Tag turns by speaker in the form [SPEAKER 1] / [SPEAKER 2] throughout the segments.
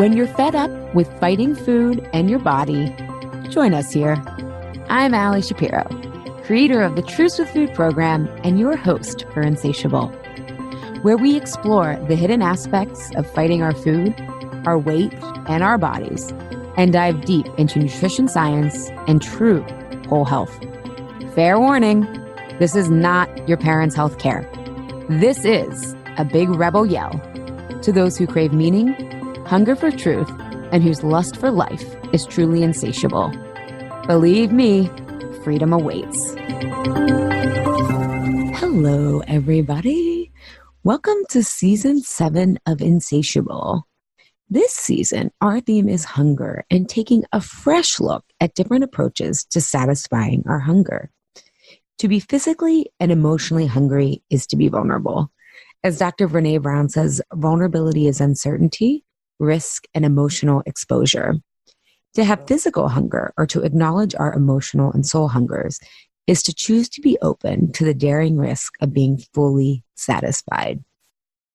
[SPEAKER 1] When you're fed up with fighting food and your body, join us here. I'm Ali Shapiro, creator of the Truths with Food program and your host for Insatiable, where we explore the hidden aspects of fighting our food, our weight, and our bodies, and dive deep into nutrition science and true whole health. Fair warning, this is not your parents' health care. This is a big rebel yell to those who crave meaning, hunger for truth, and whose lust for life is truly insatiable. Believe me, freedom awaits. Hello, everybody. Welcome to Season 7 of Insatiable. This season, our theme is hunger and taking a fresh look at different approaches to satisfying our hunger. To be physically and emotionally hungry is to be vulnerable. As Dr. Brené Brown says, vulnerability is uncertainty, risk, and emotional exposure. To have physical hunger, or to acknowledge our emotional and soul hungers, is to choose to be open to the daring risk of being fully satisfied.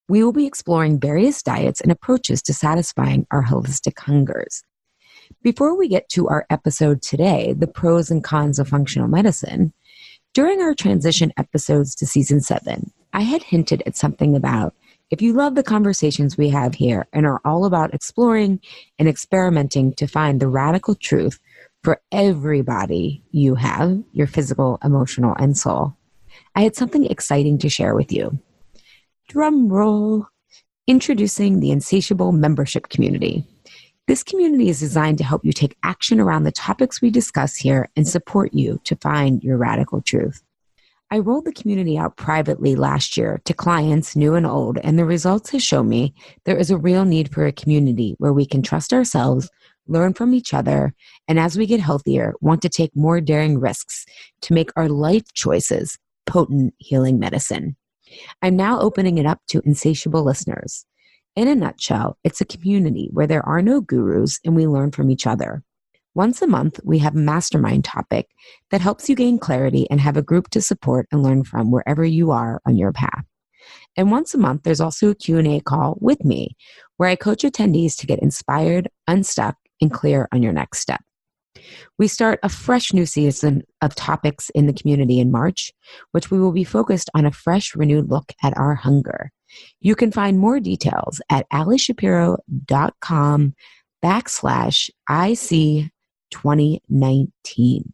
[SPEAKER 1] We will be exploring various diets and approaches to satisfying our holistic hungers. Before we get to our episode today, the pros and cons of functional medicine, during our transition episodes to Season 7, I had hinted at something about if you love the conversations we have here and are all about exploring and experimenting to find the radical truth for every body you have, your physical, emotional, and soul, I had something exciting to share with you. Drum roll. Introducing the Insatiable membership community. This community is designed to help you take action around the topics we discuss here and support you to find your radical truth. I rolled the community out privately last year to clients new and old, and the results have shown me there is a real need for a community where we can trust ourselves, learn from each other, and as we get healthier, want to take more daring risks to make our life choices potent healing medicine. I'm now opening it up to Insatiable listeners. In a nutshell, it's a community where there are no gurus and we learn from each other. Once a month, we have a mastermind topic that helps you gain clarity and have a group to support and learn from wherever you are on your path. And once a month, there's also a Q&A call with me where I coach attendees to get inspired, unstuck, and clear on your next step. We start a fresh new season of topics in the community in March, which we will be focused on a fresh, renewed look at our hunger. You can find more details at alishapiro.com/IC2019.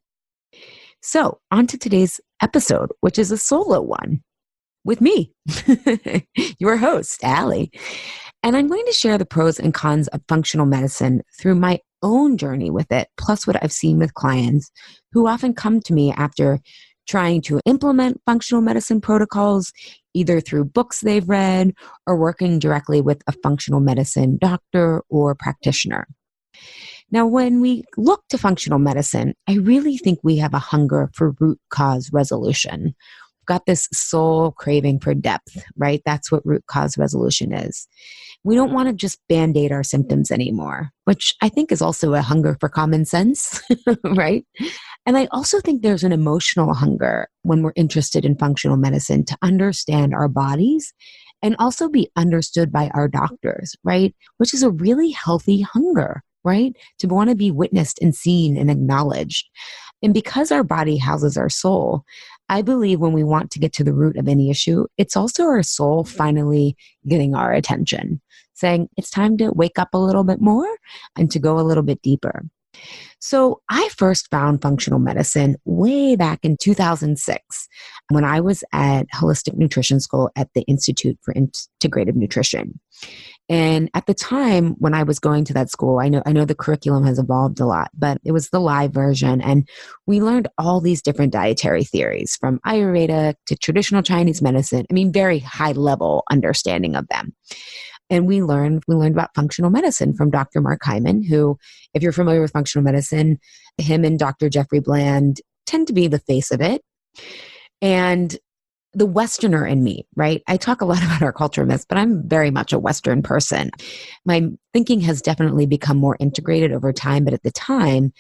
[SPEAKER 1] So, on to today's episode, which is a solo one with me, your host, Ali. And I'm going to share the pros and cons of functional medicine through my own journey with it, plus what I've seen with clients who often come to me after trying to implement functional medicine protocols, either through books they've read or working directly with a functional medicine doctor or practitioner. Now, when we look to functional medicine, I really think we have a hunger for root cause resolution. We've got this soul craving for depth, right? That's what root cause resolution is. We don't want to just band-aid our symptoms anymore, which I think is also a hunger for common sense, right? And I also think there's an emotional hunger when we're interested in functional medicine to understand our bodies and also be understood by our doctors, right? Which is a really healthy hunger, right? To want to be witnessed and seen and acknowledged. And because our body houses our soul, I believe when we want to get to the root of any issue, it's also our soul finally getting our attention, saying it's time to wake up a little bit more and to go a little bit deeper. So I first found functional medicine way back in 2006 when I was at Holistic Nutrition School at the Institute for Integrative Nutrition. And at the time when I was going to that school, I know the curriculum has evolved a lot, but it was the live version. And we learned all these different dietary theories from Ayurveda to traditional Chinese medicine. I mean, very high level understanding of them. And we learned about functional medicine from Dr. Mark Hyman, who, if you're familiar with functional medicine, him and Dr. Jeffrey Bland tend to be the face of it. And the Westerner in me, right? I talk a lot about our culture myths, but I'm very much a Western person. My thinking has definitely become more integrated over time, but at the time,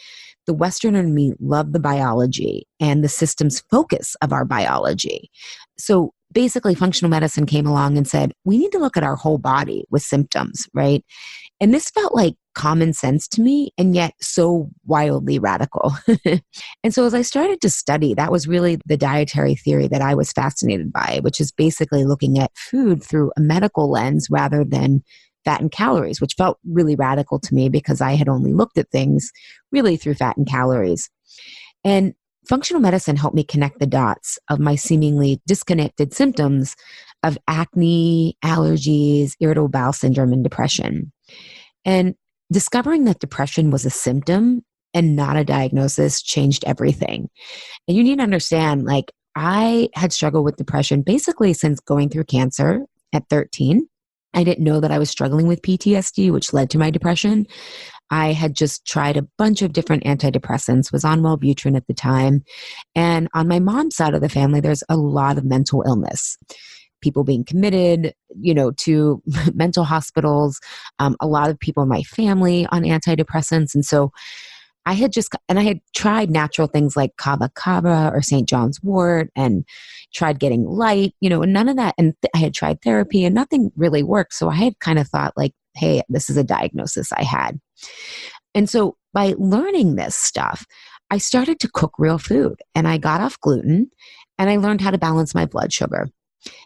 [SPEAKER 1] the Westerner in me loved the biology and the systems focus of our biology. So basically functional medicine came along and said, we need to look at our whole body with symptoms, right? And this felt like common sense to me and yet so wildly radical. And so as I started to study, that was really the dietary theory that I was fascinated by, which is basically looking at food through a medical lens rather than fat and calories, which felt really radical to me because I had only looked at things really through fat and calories. And functional medicine helped me connect the dots of my seemingly disconnected symptoms of acne, allergies, irritable bowel syndrome, and depression. And discovering that depression was a symptom and not a diagnosis changed everything. And you need to understand, like, I had struggled with depression basically since going through cancer at 13. I didn't know that I was struggling with PTSD, which led to my depression. I had just tried a bunch of different antidepressants, was on Wellbutrin at the time. And on my mom's side of the family, there's a lot of mental illness. People being committed, to mental hospitals, a lot of people in my family on antidepressants. And so I had tried natural things like kava kava or St. John's wort and tried getting light, and none of that. And I had tried therapy and nothing really worked. So I had kind of thought like, hey, this is a diagnosis I had. And so by learning this stuff, I started to cook real food and I got off gluten and I learned how to balance my blood sugar.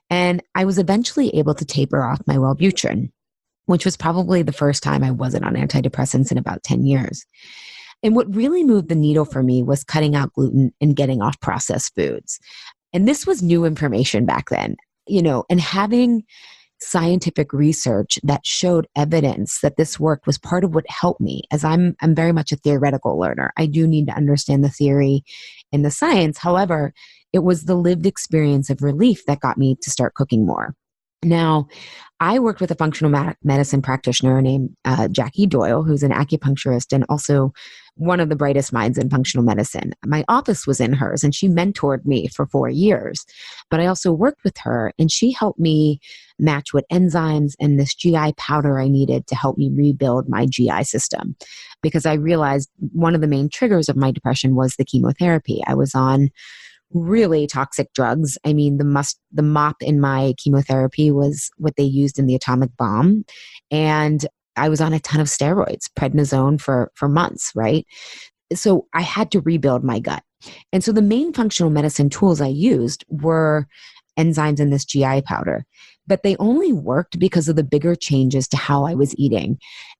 [SPEAKER 1] And I was eventually able to taper off my Wellbutrin, which was probably the first time I wasn't on antidepressants in about 10 years. And what really moved the needle for me was cutting out gluten and getting off processed foods. And this was new information back then, and having scientific research that showed evidence that this worked was part of what helped me, as I'm very much a theoretical learner. I do need to understand the theory and the science. However, it was the lived experience of relief that got me to start cooking more. Now, I worked with a functional medicine practitioner named Jackie Doyle, who's an acupuncturist and also one of the brightest minds in functional medicine. My office was in hers and she mentored me for 4 years. But I also worked with her and she helped me match what enzymes and this GI powder I needed to help me rebuild my GI system. Because I realized one of the main triggers of my depression was the chemotherapy. I was on really toxic drugs. I mean, the mop in my chemotherapy was what they used in the atomic bomb. And I was on a ton of steroids, prednisone for months, right? So I had to rebuild my gut. And so the main functional medicine tools I used were enzymes in this GI powder, but they only worked because of the bigger changes to how I was eating.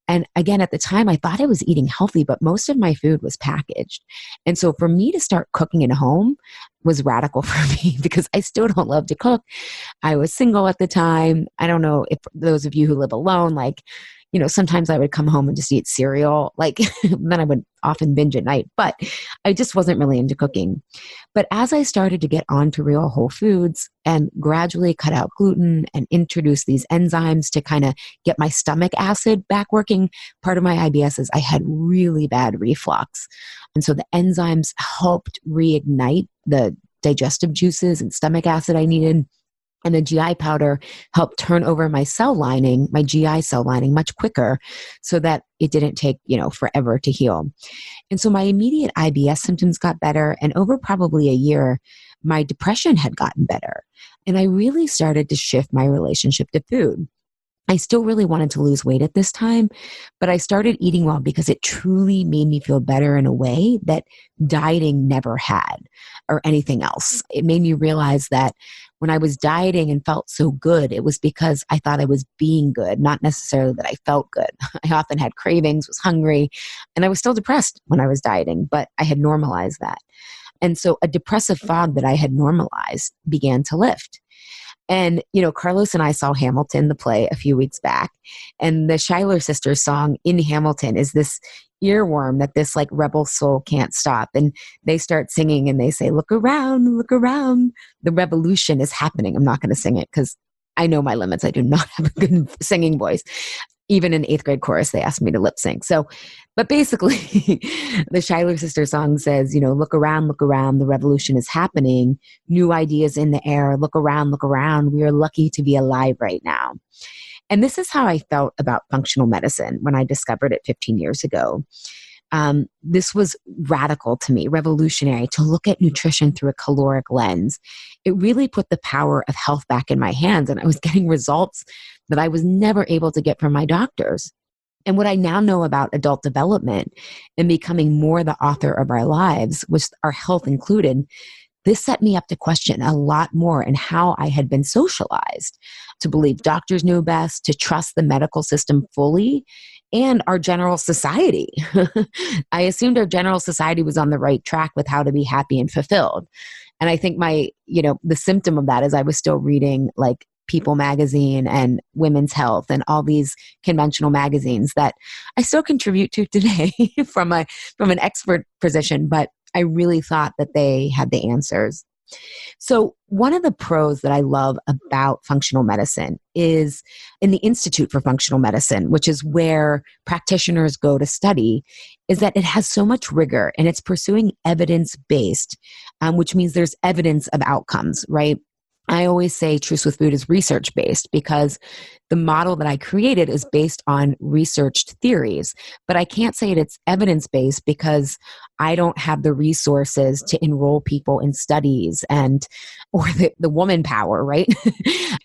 [SPEAKER 1] And again, at the time, I thought I was eating healthy, but most of my food was packaged. And so for me to start cooking at home was radical for me because I still don't love to cook. I was single at the time. I don't know if those of you who live alone, sometimes I would come home and just eat cereal, then I would often binge at night, but I just wasn't really into cooking. But as I started to get onto real whole foods and gradually cut out gluten and introduce these enzymes to kind of get my stomach acid back working, part of my IBS is I had really bad reflux. And so the enzymes helped reignite the digestive juices and stomach acid I needed. And the GI powder helped turn over my cell lining, my GI cell lining, much quicker so that it didn't take, forever to heal. And so my immediate IBS symptoms got better. And over probably a year, my depression had gotten better. And I really started to shift my relationship to food. I still really wanted to lose weight at this time, but I started eating well because it truly made me feel better in a way that dieting never had or anything else. It made me realize that when I was dieting and felt so good, it was because I thought I was being good, not necessarily that I felt good. I often had cravings, was hungry, and I was still depressed when I was dieting, but I had normalized that. And so a depressive fog that I had normalized began to lift. And, Carlos and I saw Hamilton, the play, a few weeks back. And the Schuyler Sisters song in Hamilton is this earworm that this rebel soul can't stop. And they start singing and they say, look around, the revolution is happening. I'm not going to sing it because I know my limits. I do not have a good singing voice. Even in 8th grade chorus, they asked me to lip sync. So, but basically the Schuyler Sisters song says, look around, the revolution is happening. New ideas in the air. Look around. We are lucky to be alive right now. And this is how I felt about functional medicine when I discovered it 15 years ago. this was radical to me, revolutionary, to look at nutrition through a caloric lens. It really put the power of health back in my hands, and I was getting results that I was never able to get from my doctors. And what I now know about adult development and becoming more the author of our lives, which our health included, this set me up to question a lot more in how I had been socialized to believe doctors knew best, to trust the medical system fully, and our general society. I assumed our general society was on the right track with how to be happy and fulfilled. And I think the symptom of that is I was still reading like People magazine and Women's Health and all these conventional magazines that I still contribute to today from an expert position, but I really thought that they had the answers. So one of the pros that I love about functional medicine is in the Institute for Functional Medicine, which is where practitioners go to study, is that it has so much rigor and it's pursuing evidence-based, which means there's evidence of outcomes, right? I always say Truth with Food is research-based because the model that I created is based on researched theories, but I can't say it's evidence-based because I don't have the resources to enroll people in studies or the woman power, right?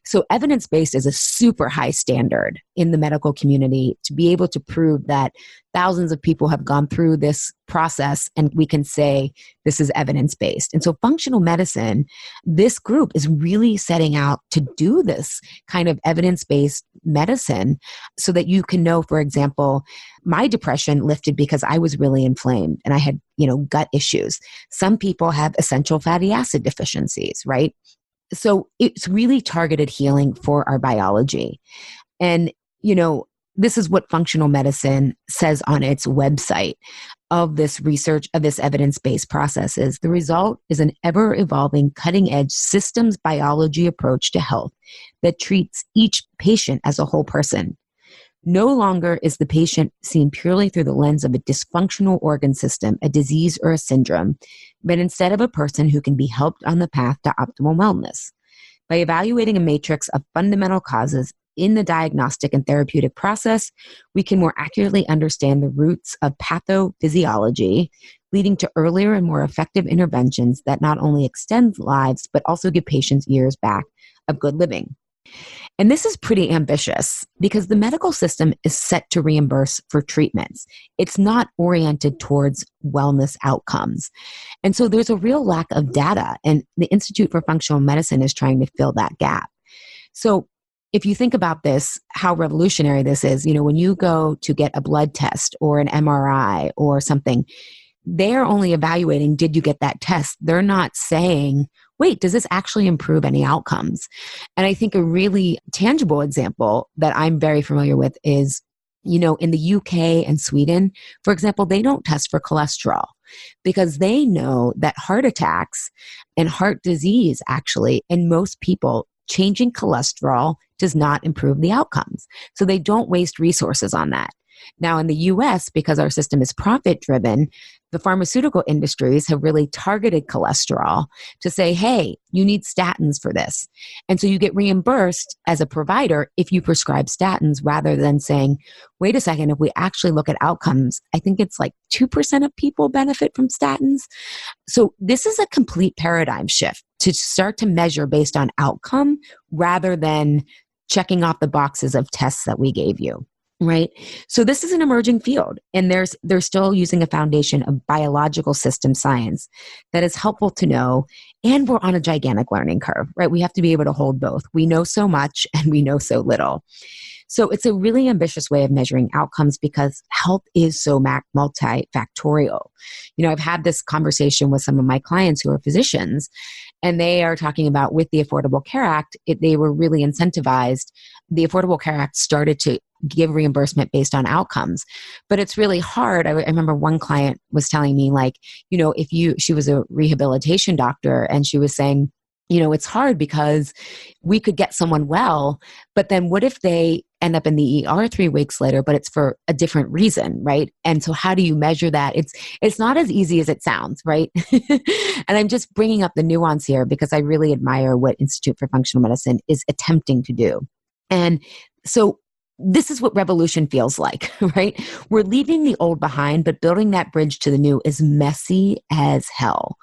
[SPEAKER 1] So evidence-based is a super high standard in the medical community to be able to prove that thousands of people have gone through this process and we can say this is evidence-based. And so functional medicine, this group is really setting out to do this kind of evidence-based medicine so that you can know, for example, my depression lifted because I was really inflamed and I had, gut issues. Some people have essential fatty acid deficiencies, right? So it's really targeted healing for our biology. And, this is what functional medicine says on its website of this research, of this evidence-based process is the result is an ever-evolving, cutting-edge systems biology approach to health that treats each patient as a whole person. No longer is the patient seen purely through the lens of a dysfunctional organ system, a disease, or a syndrome, but instead of a person who can be helped on the path to optimal wellness. By evaluating a matrix of fundamental causes in the diagnostic and therapeutic process, we can more accurately understand the roots of pathophysiology, leading to earlier and more effective interventions that not only extend lives, but also give patients years back of good living. And this is pretty ambitious because the medical system is set to reimburse for treatments. It's not oriented towards wellness outcomes. And so there's a real lack of data, and the Institute for Functional Medicine is trying to fill that gap. So if you think about this, how revolutionary this is, when you go to get a blood test or an MRI or something, they're only evaluating, did you get that test? They're not saying, wait, does this actually improve any outcomes? And I think a really tangible example that I'm very familiar with is, in the UK and Sweden, for example, they don't test for cholesterol because they know that heart attacks and heart disease actually, in most people, changing cholesterol does not improve the outcomes. So they don't waste resources on that. Now, in the US, because our system is profit driven, the pharmaceutical industries have really targeted cholesterol to say, hey, you need statins for this. And so you get reimbursed as a provider if you prescribe statins rather than saying, wait a second, if we actually look at outcomes, I think it's like 2% of people benefit from statins. So this is a complete paradigm shift to start to measure based on outcome rather than checking off the boxes of tests that we gave you. Right. So this is an emerging field, and they're still using a foundation of biological system science that is helpful to know. And we're on a gigantic learning curve, right? We have to be able to hold both. We know so much and we know so little. So it's a really ambitious way of measuring outcomes because health is so multifactorial. I've had this conversation with some of my clients who are physicians, and they are talking about with the Affordable Care Act, they were really incentivized. The Affordable Care Act started to give reimbursement based on outcomes, but it's really hard. I remember one client was telling me she was a rehabilitation doctor, and she was saying, it's hard because we could get someone well, but then what if they end up in the ER 3 weeks later, but it's for a different reason, right? And so how do you measure that? It's not as easy as it sounds, right? And I'm just bringing up the nuance here because I really admire what Institute for Functional Medicine is attempting to do. And so this is what revolution feels like, right? We're leaving the old behind, but building that bridge to the new is messy as hell.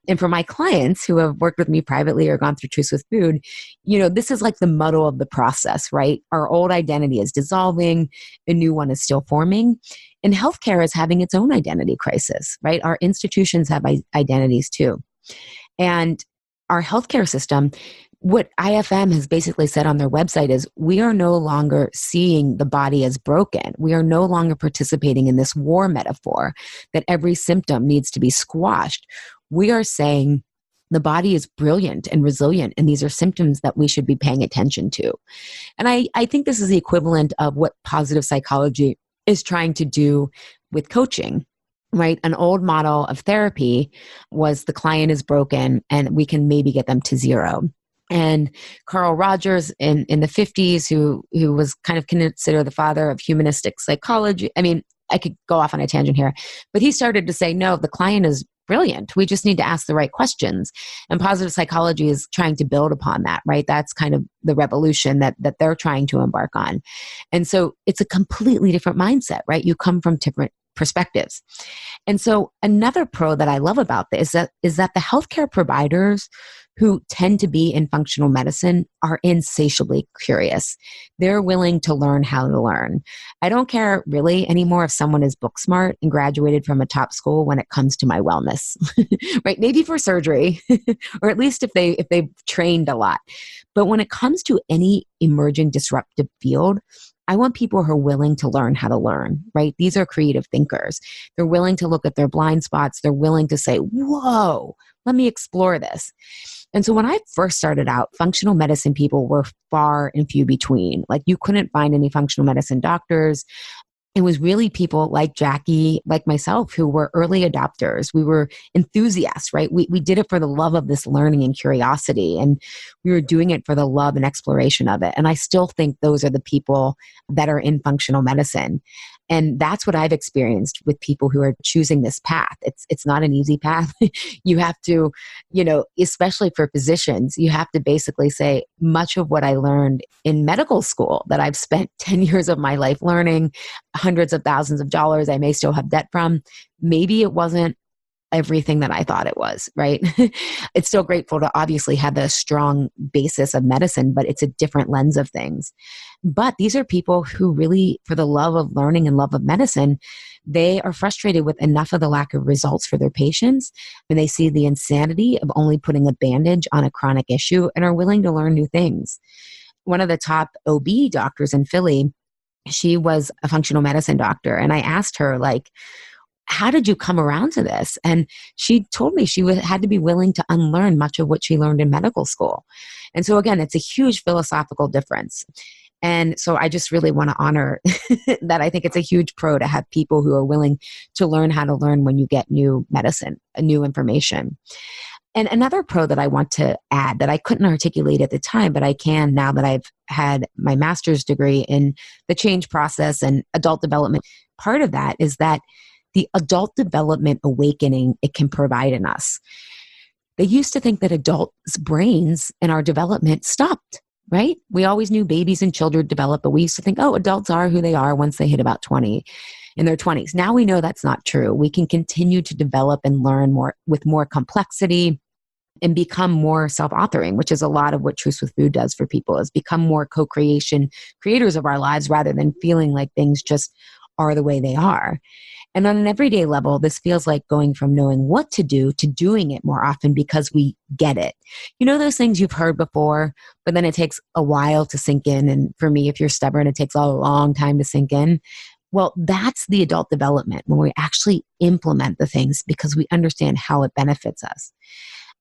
[SPEAKER 1] And for my clients who have worked with me privately or gone through Truths with Food, this is like the muddle of the process, right? Our old identity is dissolving, a new one is still forming. And healthcare is having its own identity crisis, right? Our institutions have identities too. And our healthcare system, what IFM has basically said on their website is we are no longer seeing the body as broken. We are no longer participating in this war metaphor that every symptom needs to be squashed. We are saying the body is brilliant and resilient, and these are symptoms that we should be paying attention to. And I think this is the equivalent of what positive psychology is trying to do with coaching. Right? An old model of therapy was the client is broken and we can maybe get them to zero. And Carl Rogers in the 50s, who was kind of considered the father of humanistic psychology. I mean, I could go off on a tangent here, but he started to say, no, the client is brilliant. We just need to ask the right questions. And positive psychology is trying to build upon that, right? That's kind of the revolution that they're trying to embark on. And so it's a completely different mindset, right? You come from different perspectives. And so another pro that I love about this is that the healthcare providers who tend to be in functional medicine are insatiably curious. They're willing to learn how to learn. I don't care really anymore if someone is book smart and graduated from a top school when it comes to my wellness, right? Maybe for surgery, or at least if they've trained a lot. But when it comes to any emerging disruptive field, I want people who are willing to learn how to learn, right? These are creative thinkers. They're willing to look at their blind spots. They're willing to say, whoa, let me explore this. And so when I first started out, functional medicine people were far and few between. Like you couldn't find any functional medicine doctors. It was really people like Jackie, like myself, who were early adopters. We were enthusiasts, right? We did it for the love of this learning and curiosity, and we were doing it for the love and exploration of it. And I still think those are the people that are in functional medicine. And that's what I've experienced with people who are choosing this path. It's not an easy path. You have to, especially for physicians, you have to basically say much of what I learned in medical school that I've spent 10 years of my life learning, hundreds of thousands of dollars I may still have debt from. Maybe it wasn't everything that I thought it was, right? It's still grateful to obviously have a strong basis of medicine, but it's a different lens of things. But these are people who really, for the love of learning and love of medicine, they are frustrated with enough of the lack of results for their patients, and they see the insanity of only putting a bandage on a chronic issue and are willing to learn new things. One of the top OB doctors in Philly, she was a functional medicine doctor, and I asked her, like, how did you come around to this? And she told me she had to be willing to unlearn much of what she learned in medical school. And so again, it's a huge philosophical difference. And so I just really want to honor that. I think it's a huge pro to have people who are willing to learn how to learn when you get new medicine, new information. And another pro that I want to add that I couldn't articulate at the time, but I can now that I've had my master's degree in the change process and adult development, part of that is that the adult development awakening it can provide in us. They used to think that adults' brains and our development stopped, right? We always knew babies and children develop, but we used to think, oh, adults are who they are once they hit about 20 in their 20s. Now we know that's not true. We can continue to develop and learn more with more complexity and become more self-authoring, which is a lot of what Truths with Food does for people, is become more creators of our lives rather than feeling like things just are the way they are. And on an everyday level, this feels like going from knowing what to do to doing it more often because we get it. You know those things you've heard before, but then it takes a while to sink in. And for me, if you're stubborn, it takes a long time to sink in. Well, that's the adult development when we actually implement the things because we understand how it benefits us.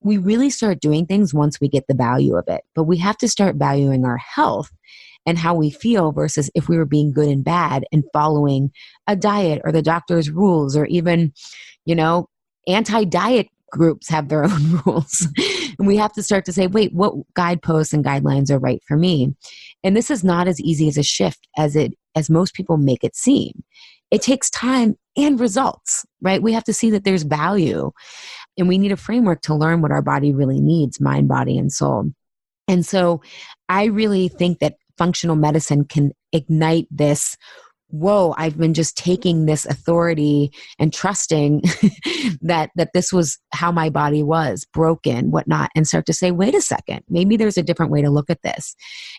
[SPEAKER 1] We really start doing things once we get the value of it, but we have to start valuing our health and how we feel versus if we were being good and bad and following a diet or the doctor's rules, or even, anti-diet groups have their own rules. And we have to start to say, wait, what guideposts and guidelines are right for me? And this is not as easy as a shift as most people make it seem. It takes time and results, right? We have to see that there's value, and we need a framework to learn what our body really needs, mind, body, and soul. And so I really think that functional medicine can ignite this, whoa, I've been just taking this authority and trusting that this was how my body was broken, whatnot, and start to say, wait a second, maybe there's a different way to look at this.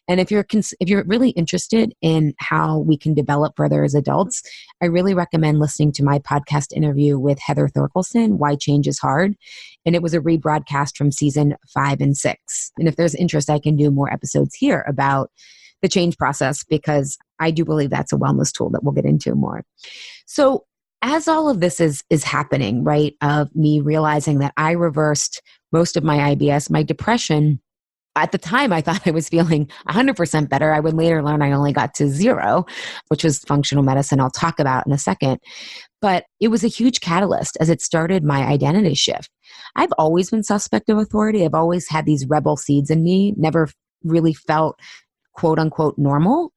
[SPEAKER 1] And if you're really interested in how we can develop further as adults, I really recommend listening to my podcast interview with Heather Thorkelson, Why Change is Hard. And it was a rebroadcast from season 5 and 6. And if there's interest, I can do more episodes here about the change process, because I do believe that's a wellness tool that we'll get into more. So as all of this is happening, right, of me realizing that I reversed most of my IBS, my depression, at the time I thought I was feeling 100% better. I would later learn I only got to 0, which was functional medicine I'll talk about in a second. But it was a huge catalyst as it started my identity shift. I've always been suspect of authority. I've always had these rebel seeds in me, never really felt quote unquote normal,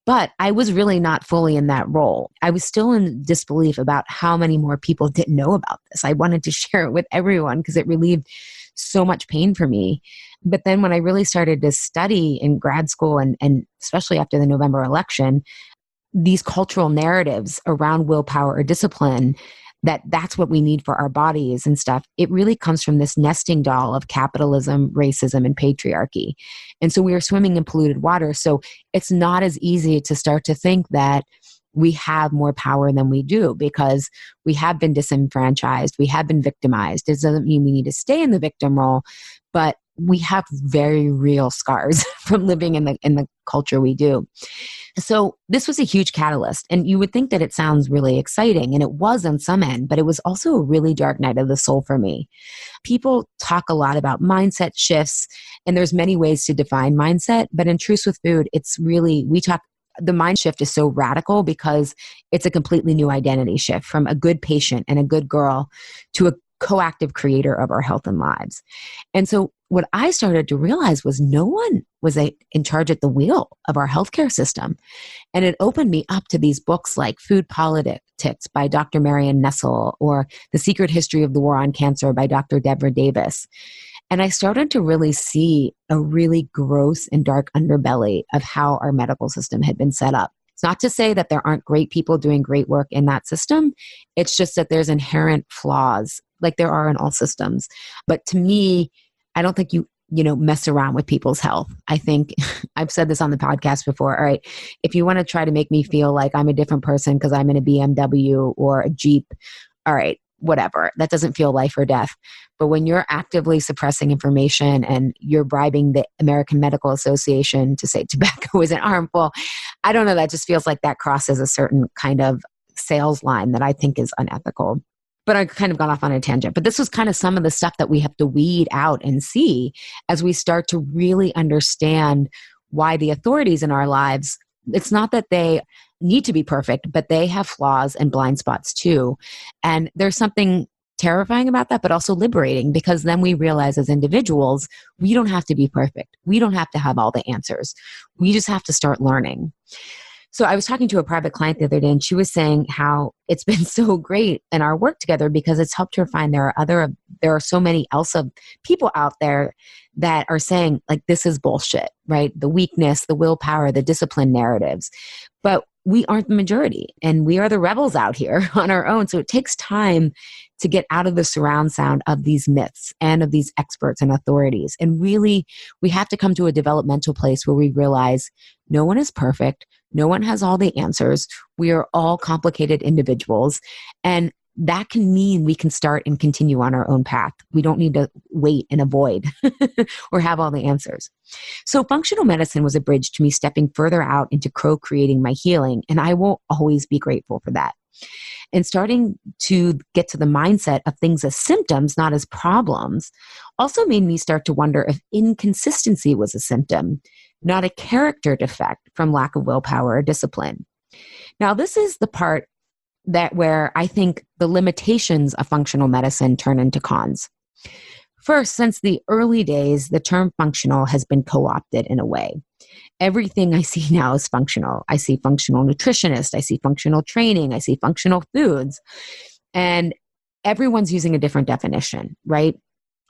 [SPEAKER 1] but I was really not fully in that role. I was still in disbelief about how many more people didn't know about this. I wanted to share it with everyone because it relieved so much pain for me. But then when I really started to study in grad school and especially after the November election, these cultural narratives around willpower or discipline, that's what we need for our bodies and stuff, it really comes from this nesting doll of capitalism, racism, and patriarchy. And so we are swimming in polluted water. So it's not as easy to start to think that we have more power than we do, because we have been disenfranchised, we have been victimized. It doesn't mean we need to stay in the victim role, but we have very real scars from living in the culture we do. So this was a huge catalyst, and you would think that it sounds really exciting, and it was on some end, but it was also a really dark night of the soul for me. People talk a lot about mindset shifts, and there's many ways to define mindset, but in Truth with Food, it's really, the mind shift is so radical because it's a completely new identity shift from a good patient and a good girl to a coactive creator of our health and lives. And so what I started to realize was no one was in charge at the wheel of our healthcare system. And it opened me up to these books like Food Politics by Dr. Marion Nestle, or The Secret History of the War on Cancer by Dr. Deborah Davis. And I started to really see a really gross and dark underbelly of how our medical system had been set up. It's not to say that there aren't great people doing great work in that system. It's just that there's inherent flaws, like there are in all systems. But to me, I don't think you mess around with people's health. I think I've said this on the podcast before. All right, if you want to try to make me feel like I'm a different person because I'm in a BMW or a Jeep, all right, whatever. That doesn't feel life or death. But when you're actively suppressing information and you're bribing the American Medical Association to say tobacco isn't harmful, I don't know, that just feels like that crosses a certain kind of sales line that I think is unethical. But I've kind of gone off on a tangent. But this was kind of some of the stuff that we have to weed out and see as we start to really understand why the authorities in our lives, it's not that they need to be perfect, but they have flaws and blind spots too. And there's something terrifying about that, but also liberating, because then we realize as individuals, we don't have to be perfect. We don't have to have all the answers. We just have to start learning. So I was talking to a private client the other day, and she was saying how it's been so great in our work together because it's helped her find there are so many people out there that are saying like, this is bullshit, right? The weakness, the willpower, the discipline narratives. But we aren't the majority, and we are the rebels out here on our own. So it takes time to get out of the surround sound of these myths and of these experts and authorities. And really, we have to come to a developmental place where we realize no one is perfect. No one has all the answers. We are all complicated individuals. And that can mean we can start and continue on our own path. We don't need to wait and avoid or have all the answers. So functional medicine was a bridge to me stepping further out into co-creating my healing. And I will always be grateful for that. And starting to get to the mindset of things as symptoms, not as problems, also made me start to wonder if inconsistency was a symptom, not a character defect from lack of willpower or discipline. Now, this is the part where I think the limitations of functional medicine turn into cons. First, since the early days, the term functional has been co-opted in a way. Everything I see now is functional. I see functional nutritionist, I see functional training, I see functional foods, and everyone's using a different definition, right?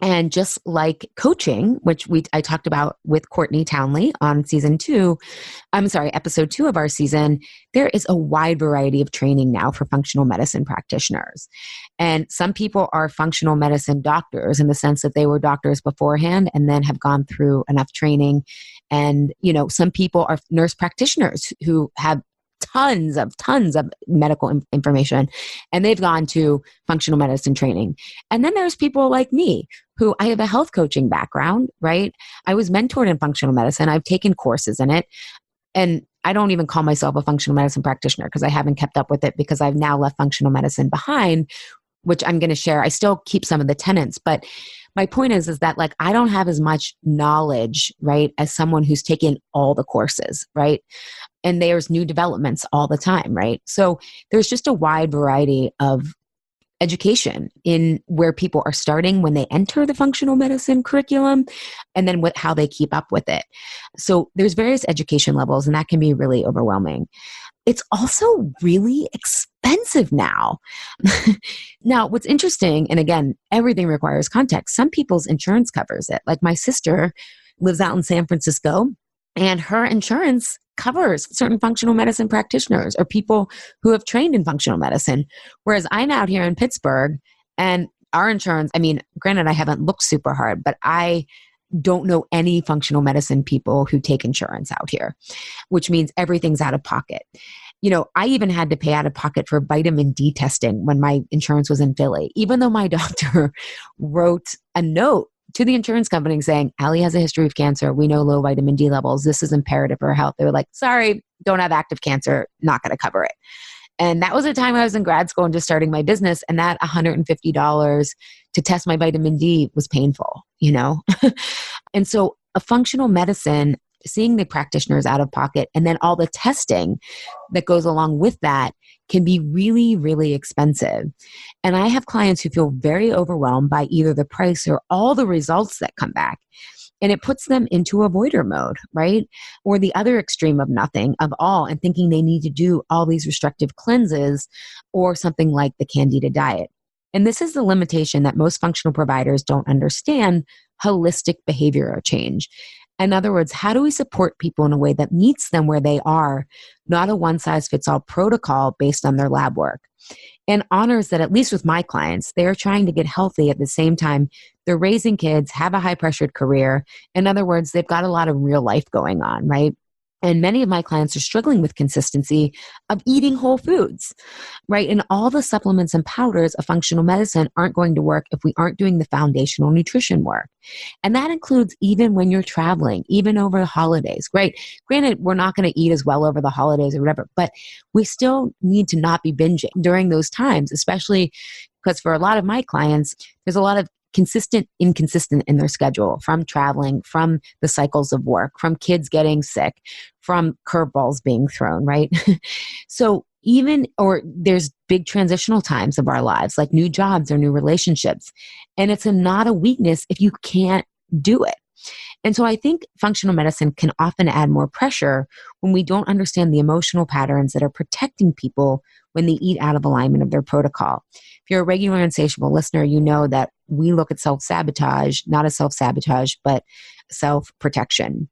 [SPEAKER 1] And just like coaching, which I talked about with Courtney Townley on episode 2 of our season, there is a wide variety of training now for functional medicine practitioners. And some people are functional medicine doctors in the sense that they were doctors beforehand and then have gone through enough training. And, some people are nurse practitioners who have tons of medical information, and they've gone to functional medicine training. And then there's people like me who I have a health coaching background, right? I was mentored in functional medicine. I've taken courses in it. And I don't even call myself a functional medicine practitioner because I haven't kept up with it because I've now left functional medicine behind, which I'm going to share. I still keep some of the tenets, but my point is that like, I don't have as much knowledge, right, as someone who's taken all the courses, right? And there's new developments all the time, right? So there's just a wide variety of education in where people are starting when they enter the functional medicine curriculum, and then how they keep up with it. So there's various education levels, and that can be really overwhelming. It's also really expensive now. Now, what's interesting, and again, everything requires context. Some people's insurance covers it. Like my sister lives out in San Francisco, and her insurance covers certain functional medicine practitioners or people who have trained in functional medicine. Whereas I'm out here in Pittsburgh, and our insurance, I mean, granted, I haven't looked super hard, but I don't know any functional medicine people who take insurance out here, which means everything's out of pocket. I even had to pay out of pocket for vitamin D testing when my insurance was in Philly, even though my doctor wrote a note to the insurance company saying, Ali has a history of cancer. We know low vitamin D levels. This is imperative for her health. They were like, sorry, don't have active cancer. Not going to cover it. And that was a time I was in grad school and just starting my business. And that $150 to test my vitamin D was painful, And so a functional medicine, seeing the practitioners out of pocket and then all the testing that goes along with that can be really, really expensive. And I have clients who feel very overwhelmed by either the price or all the results that come back. And it puts them into avoider mode, right? Or the other extreme of nothing, of all, and thinking they need to do all these restrictive cleanses or something like the Candida diet. And this is the limitation that most functional providers don't understand: holistic behavioral change. In other words, how do we support people in a way that meets them where they are, not a one-size-fits-all protocol based on their lab work, and honors that, at least with my clients, they are trying to get healthy at the same time they're raising kids, have a high-pressured career. In other words, they've got a lot of real life going on, right? And many of my clients are struggling with consistency of eating whole foods, right? And all the supplements and powders of functional medicine aren't going to work if we aren't doing the foundational nutrition work. And that includes even when you're traveling, even over the holidays, right? Granted, we're not going to eat as well over the holidays or whatever, but we still need to not be binging during those times, especially because for a lot of my clients, there's a lot of inconsistent in their schedule, from traveling, from the cycles of work, from kids getting sick, from curveballs being thrown, right? So there's big transitional times of our lives, like new jobs or new relationships. And it's not a weakness if you can't do it. And so I think functional medicine can often add more pressure when we don't understand the emotional patterns that are protecting people when they eat out of alignment of their protocol. If you're a regular Insatiable listener, you know that we look at self-sabotage, not as self-sabotage, but self-protection.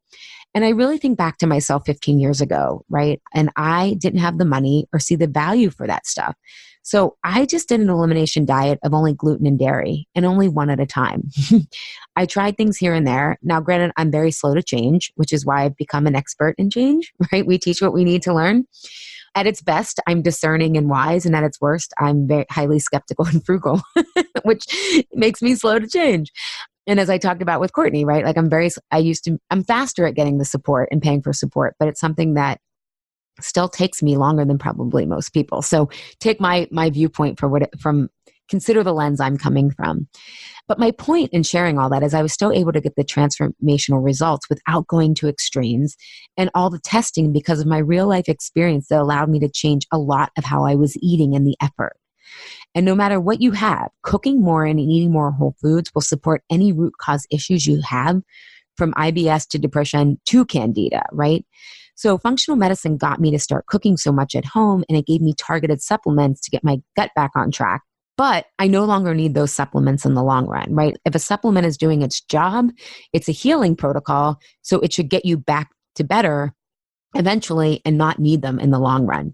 [SPEAKER 1] And I really think back to myself 15 years ago, right? And I didn't have the money or see the value for that stuff. So I just did an elimination diet of only gluten and dairy, and only one at a time. I tried things here and there. Now, granted, I'm very slow to change, which is why I've become an expert in change, right? We teach what we need to learn. At its best, I'm discerning and wise, and at its worst, I'm very highly skeptical and frugal, which makes me slow to change. And as I talked about with Courtney, right? Like I'm faster at getting the support and paying for support, but it's something that still takes me longer than probably most people. So take my viewpoint consider the lens I'm coming from. But my point in sharing all that is I was still able to get the transformational results without going to extremes, and all the testing because of my real life experience that allowed me to change a lot of how I was eating and the effort. And no matter what you have, cooking more and eating more whole foods will support any root cause issues you have, from IBS to depression to Candida, right? So functional medicine got me to start cooking so much at home, and it gave me targeted supplements to get my gut back on track. But I no longer need those supplements in the long run, right? If a supplement is doing its job, it's a healing protocol. So it should get you back to better eventually and not need them in the long run.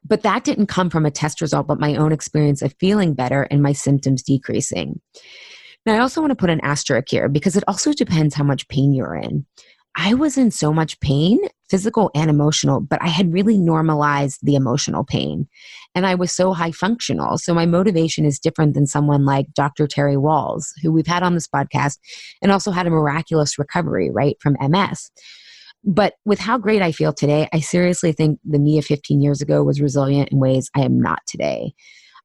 [SPEAKER 1] But that didn't come from a test result, but my own experience of feeling better and my symptoms decreasing. Now, I also want to put an asterisk here because it also depends how much pain you're in. I was in so much pain, physical and emotional, but I had really normalized the emotional pain. And I was so high functional. So my motivation is different than someone like Dr. Terry Walls, who we've had on this podcast and also had a miraculous recovery, right, from MS. But with how great I feel today, I seriously think the me of 15 years ago was resilient in ways I am not today.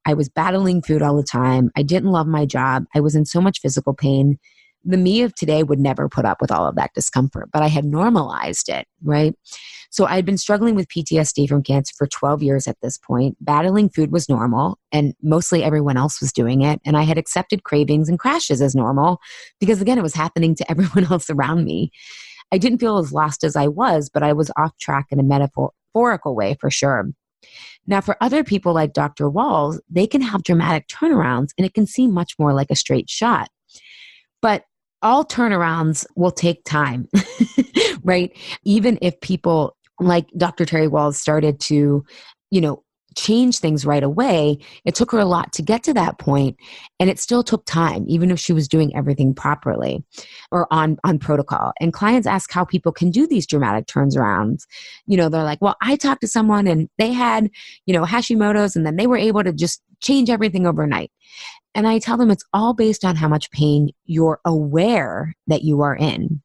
[SPEAKER 1] I was battling food all the time. I didn't love my job. I was in so much physical pain. The me of today would never put up with all of that discomfort, but I had normalized it, right? So I had been struggling with PTSD from cancer for 12 years at this point. Battling food was normal, and mostly everyone else was doing it. And I had accepted cravings and crashes as normal because, again, it was happening to everyone else around me. I didn't feel as lost as I was, but I was off track in a metaphorical way for sure. Now, for other people like Dr. Walls, they can have dramatic turnarounds and it can seem much more like a straight shot. But all turnarounds will take time, right? Even if people like Dr. Terry Walls started to, change things right away, it took her a lot to get to that point, and it still took time, even if she was doing everything properly or on protocol. And clients ask how people can do these dramatic turnarounds. They're like, well, I talked to someone and they had, Hashimoto's, and then they were able to just change everything overnight. And I tell them it's all based on how much pain you're aware that you are in.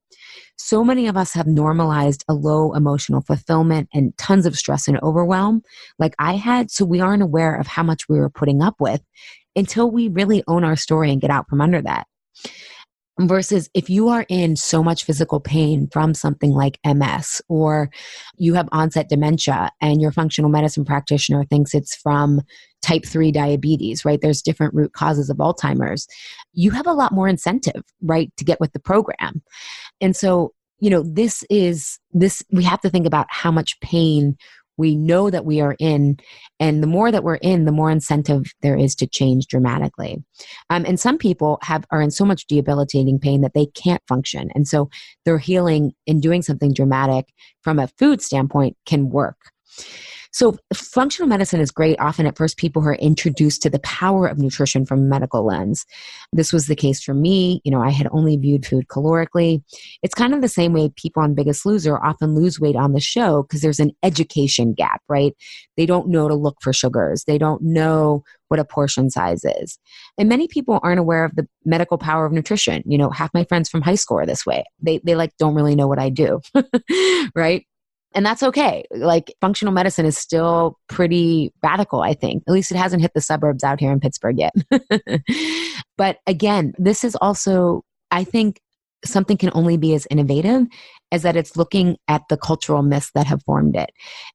[SPEAKER 1] So many of us have normalized a low emotional fulfillment and tons of stress and overwhelm like I had. So we aren't aware of how much we were putting up with until we really own our story and get out from under that. Versus if you are in so much physical pain from something like MS, or you have onset dementia and your functional medicine practitioner thinks it's from type 3 diabetes, right? There's different root causes of Alzheimer's. You have a lot more incentive, right, to get with the program. And so, we have to think about how much pain we know that we are in. And the more that we're in, the more incentive there is to change dramatically. And some people are in so much debilitating pain that they can't function. And so their healing and doing something dramatic from a food standpoint can work. So functional medicine is great often at first people who are introduced to the power of nutrition from a medical lens. This was the case for me. I had only viewed food calorically. It's kind of the same way people on Biggest Loser often lose weight on the show because there's an education gap, right? They don't know to look for sugars. They don't know what a portion size is. And many people aren't aware of the medical power of nutrition. Half my friends from high school are this way. They don't really know what I do, right? And that's okay. Like functional medicine is still pretty radical, I think. At least it hasn't hit the suburbs out here in Pittsburgh yet. But again, this is also, I think, something can only be as innovative as that it's looking at the cultural myths that have formed it.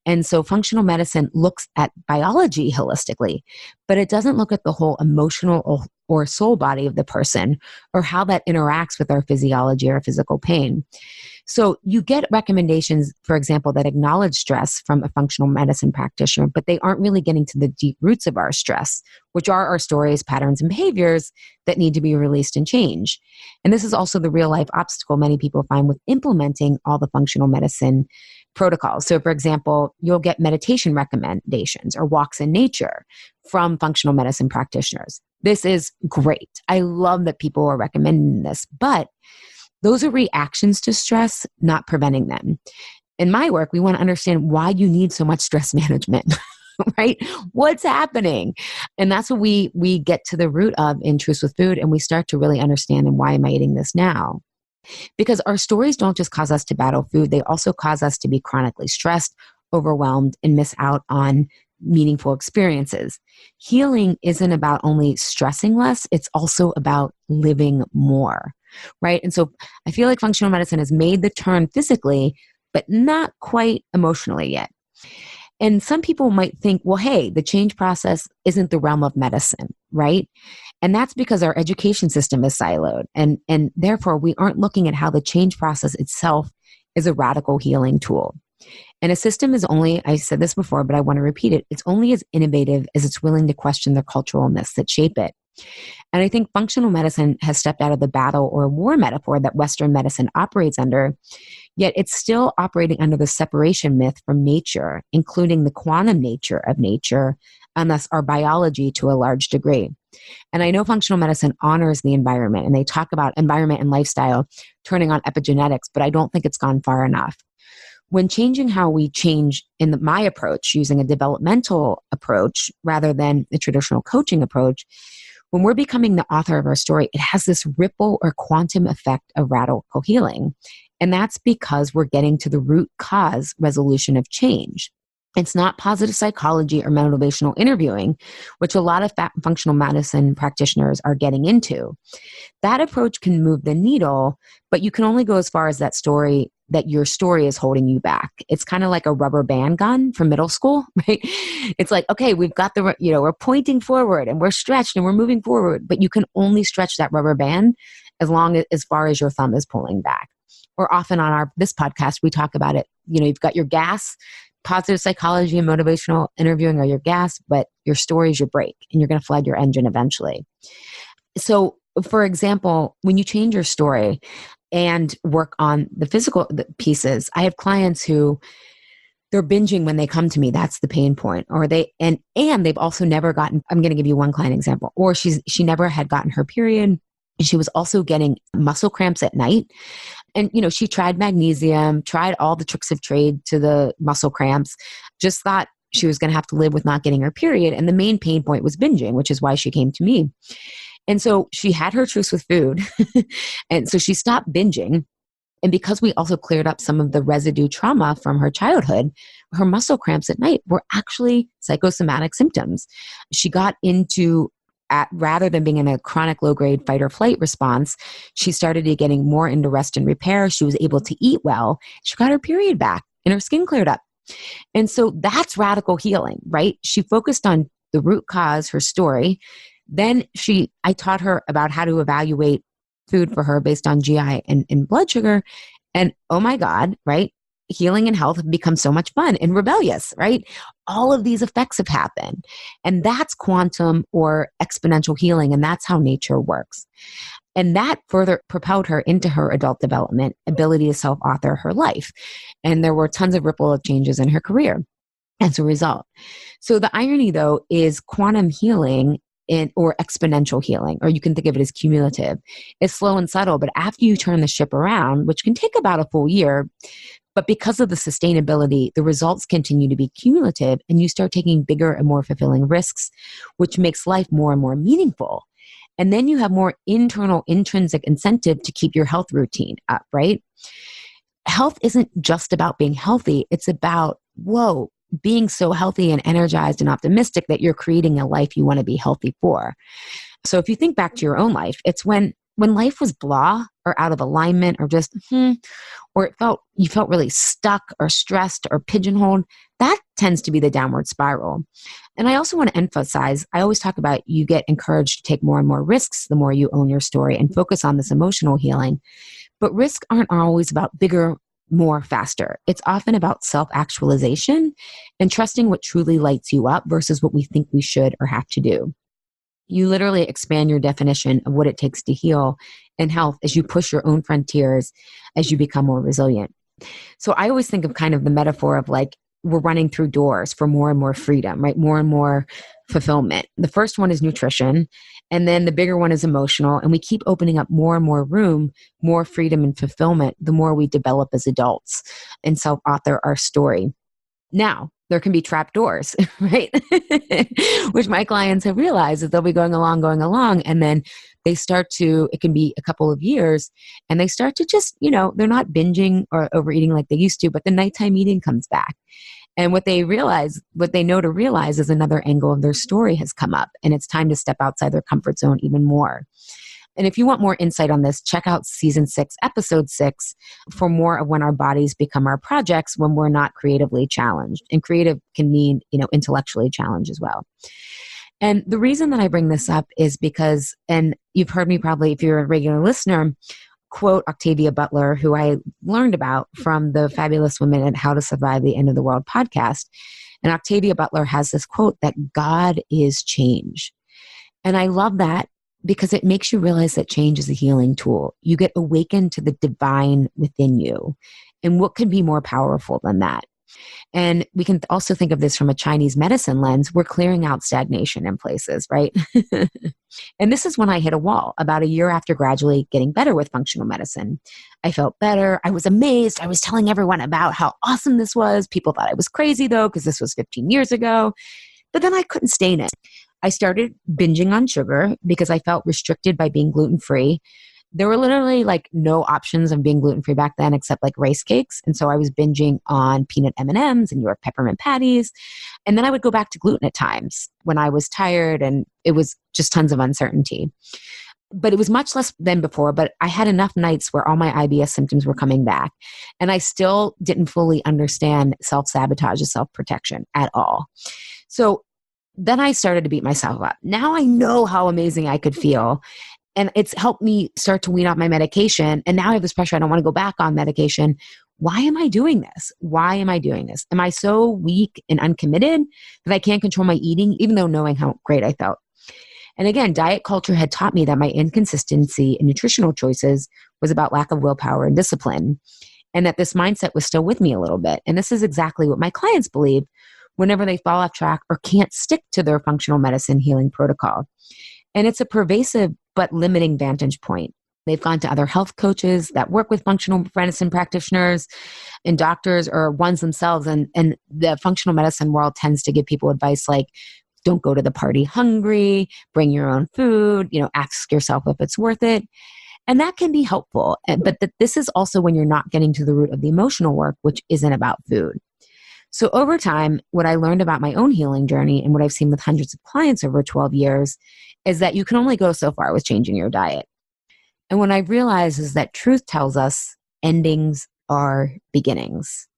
[SPEAKER 1] And so functional medicine looks at biology holistically, but it doesn't look at the whole emotional or soul body of the person or how that interacts with our physiology or physical pain. So you get recommendations, for example, that acknowledge stress from a functional medicine practitioner, but they aren't really getting to the deep roots of our stress, which are our stories, patterns, and behaviors that need to be released and changed. And this is also the real life obstacle many people find with implementing all the functional medicine protocols. So for example, you'll get meditation recommendations or walks in nature from functional medicine practitioners. This is great. I love that people are recommending this, but those are reactions to stress, not preventing them. In my work, we want to understand why you need so much stress management, right? What's happening? And that's what we get to the root of in Truths with Food, and we start to really understand, and why am I eating this now? Because our stories don't just cause us to battle food, they also cause us to be chronically stressed, overwhelmed, and miss out on meaningful experiences. Healing isn't about only stressing less, it's also about living more. Right. And so I feel like functional medicine has made the turn physically, but not quite emotionally yet. And some people might think, well, hey, the change process isn't the realm of medicine, right? And that's because our education system is siloed. And therefore, we aren't looking at how the change process itself is a radical healing tool. And a system is only, I said this before, but I want to repeat it, it's only as innovative as it's willing to question the cultural myths that shape it. And I think functional medicine has stepped out of the battle or war metaphor that Western medicine operates under, yet it's still operating under the separation myth from nature, including the quantum nature of nature, and thus our biology to a large degree. And I know functional medicine honors the environment, and they talk about environment and lifestyle turning on epigenetics, but I don't think it's gone far enough. When changing how we change in my approach, using a developmental approach rather than a traditional coaching approach, when we're becoming the author of our story, it has this ripple or quantum effect of radical healing. And that's because we're getting to the root cause resolution of change. It's not positive psychology or motivational interviewing, which a lot of functional medicine practitioners are getting into. That approach can move the needle, but you can only go as far as that your story is holding you back. It's kind of like a rubber band gun from middle school, right? It's like, okay, we've got we're pointing forward and we're stretched and we're moving forward, but you can only stretch that rubber band as far as your thumb is pulling back. Or often on this podcast, we talk about it. You've got your gas. Positive psychology and motivational interviewing are your gas, but your story is your brake, and you're going to flood your engine eventually. So, for example, when you change your story and work on the physical pieces, I have clients who they're binging when they come to me. That's the pain point. Or and they've also never gotten, I'm going to give you one client example, or she never had gotten her period. She was also getting muscle cramps at night. And, she tried magnesium, tried all the tricks of trade to the muscle cramps, just thought she was going to have to live with not getting her period. And the main pain point was binging, which is why she came to me. And so she had her truce with food. And so she stopped binging. And because we also cleared up some of the residue trauma from her childhood, her muscle cramps at night were actually psychosomatic symptoms. She got into rather than being in a chronic low-grade fight or flight response, she started getting more into rest and repair. She was able to eat well. She got her period back and her skin cleared up. And so that's radical healing, right? She focused on the root cause, her story. Then I taught her about how to evaluate food for her based on GI and blood sugar. And oh my God, right? Healing and health have become so much fun and rebellious, right? All of these effects have happened. And that's quantum or exponential healing. And that's how nature works. And that further propelled her into her adult development, ability to self-author her life. And there were tons of ripple changes in her career as a result. So the irony, though, is quantum healing or exponential healing, or you can think of it as cumulative. It's slow and subtle, but after you turn the ship around, which can take about a full year, but because of the sustainability, the results continue to be cumulative, and you start taking bigger and more fulfilling risks, which makes life more and more meaningful. And then you have more internal intrinsic incentive to keep your health routine up, right? Health isn't just about being healthy. It's about, being so healthy and energized and optimistic that you're creating a life you want to be healthy for. So if you think back to your own life, it's when life was blah or out of alignment or just, or you felt really stuck or stressed or pigeonholed, that tends to be the downward spiral. And I also want to emphasize, I always talk about you get encouraged to take more and more risks the more you own your story and focus on this emotional healing. But risks aren't always about bigger, more, faster. It's often about self-actualization and trusting what truly lights you up versus what we think we should or have to do. You literally expand your definition of what it takes to heal and health as you push your own frontiers, as you become more resilient. So I always think of kind of the metaphor of like, we're running through doors for more and more freedom, right? More and more fulfillment. The first one is nutrition, and then the bigger one is emotional. And we keep opening up more and more room, more freedom and fulfillment, the more we develop as adults and self-author our story. Now, there can be trap doors, right? Which my clients have realized that they'll be going along, and then it can be a couple of years, and they start to just, they're not binging or overeating like they used to, but the nighttime eating comes back. And what they know to realize is another angle of their story has come up, and it's time to step outside their comfort zone even more. And if you want more insight on this, check out season 6, episode 6 for more of when our bodies become our projects when we're not creatively challenged. And creative can mean, intellectually challenged as well. And the reason that I bring this up is because, and you've heard me probably, if you're a regular listener, quote Octavia Butler, who I learned about from the Fabulous Women at How to Survive the End of the World podcast. And Octavia Butler has this quote that God is change. And I love that because it makes you realize that change is a healing tool. You get awakened to the divine within you. And what could be more powerful than that? And we can also think of this from a Chinese medicine lens. We're clearing out stagnation in places, right? And this is when I hit a wall about a year after gradually getting better with functional medicine. I felt better. I was amazed. I was telling everyone about how awesome this was. People thought I was crazy though, because this was 15 years ago. But then I couldn't stay in it. I started binging on sugar because I felt restricted by being gluten-free. There were literally like no options of being gluten-free back then except like rice cakes. And so I was binging on peanut M&Ms and York peppermint patties. And then I would go back to gluten at times when I was tired and it was just tons of uncertainty. But it was much less than before, but I had enough nights where all my IBS symptoms were coming back. And I still didn't fully understand self-sabotage as self-protection at all. So then I started to beat myself up. Now I know how amazing I could feel. And it's helped me start to wean off my medication. And now I have this pressure. I don't want to go back on medication. Why am I doing this? Why am I doing this? Am I so weak and uncommitted that I can't control my eating, even though knowing how great I felt? And again, diet culture had taught me that my inconsistency in nutritional choices was about lack of willpower and discipline, and that this mindset was still with me a little bit. And this is exactly what my clients believe whenever they fall off track or can't stick to their functional medicine healing protocol. And it's a pervasive but limiting vantage point. They've gone to other health coaches that work with functional medicine practitioners and doctors or ones themselves. And the functional medicine world tends to give people advice like, don't go to the party hungry, bring your own food, ask yourself if it's worth it. And that can be helpful. But this is also when you're not getting to the root of the emotional work, which isn't about food. So over time, what I learned about my own healing journey and what I've seen with hundreds of clients over 12 years is that you can only go so far with changing your diet. And what I realized is that truth tells us endings are beginnings.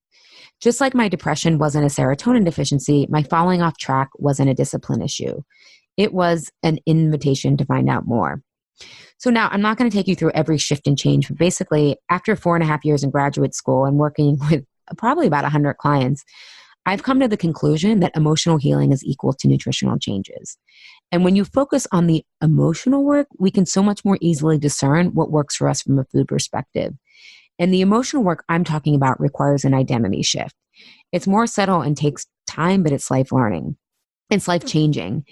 [SPEAKER 1] Just like my depression wasn't a serotonin deficiency, my falling off track wasn't a discipline issue. It was an invitation to find out more. So now I'm not going to take you through every shift and change, but basically after 4.5 years in graduate school and working with probably about 100 clients, I've come to the conclusion that emotional healing is equal to nutritional changes. And when you focus on the emotional work, we can so much more easily discern what works for us from a food perspective. And the emotional work I'm talking about requires an identity shift. It's more subtle and takes time, but it's life learning. It's life changing.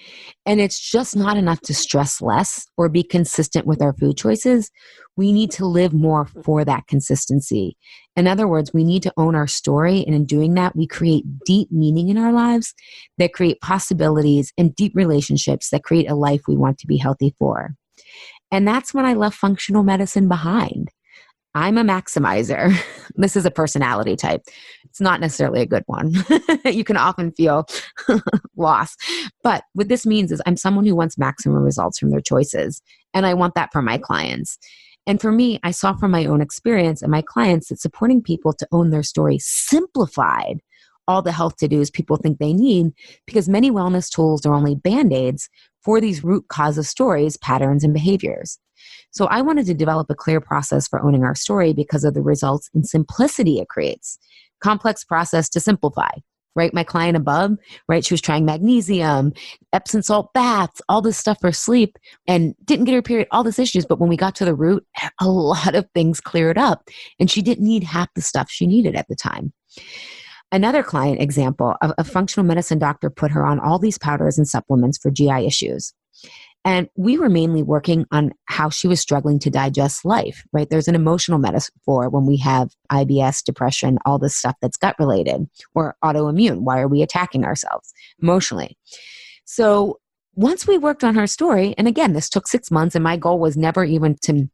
[SPEAKER 1] And it's just not enough to stress less or be consistent with our food choices. We need to live more for that consistency. In other words, we need to own our story. And in doing that, we create deep meaning in our lives that create possibilities and deep relationships that create a life we want to be healthy for. And that's when I left functional medicine behind. I'm a maximizer. This is a personality type. It's not necessarily a good one. You can often feel lost. But what this means is I'm someone who wants maximum results from their choices. And I want that for my clients. And for me, I saw from my own experience and my clients that supporting people to own their story simplified all the health to-dos people think they need, because many wellness tools are only band-aids for these root cause of stories, patterns, and behaviors. So I wanted to develop a clear process for owning our story because of the results and simplicity it creates. Complex process to simplify, right? My client above, right? She was trying magnesium, Epsom salt baths, all this stuff for sleep, and didn't get her period, all these issues. But when we got to the root, a lot of things cleared up and she didn't need half the stuff she needed at the time. Another client example, a functional medicine doctor put her on all these powders and supplements for GI issues. And we were mainly working on how she was struggling to digest life, right? There's an emotional metaphor when we have IBS, depression, all this stuff that's gut related or autoimmune. Why are we attacking ourselves emotionally? So once we worked on her story, and again, this took 6 months and my goal was never even to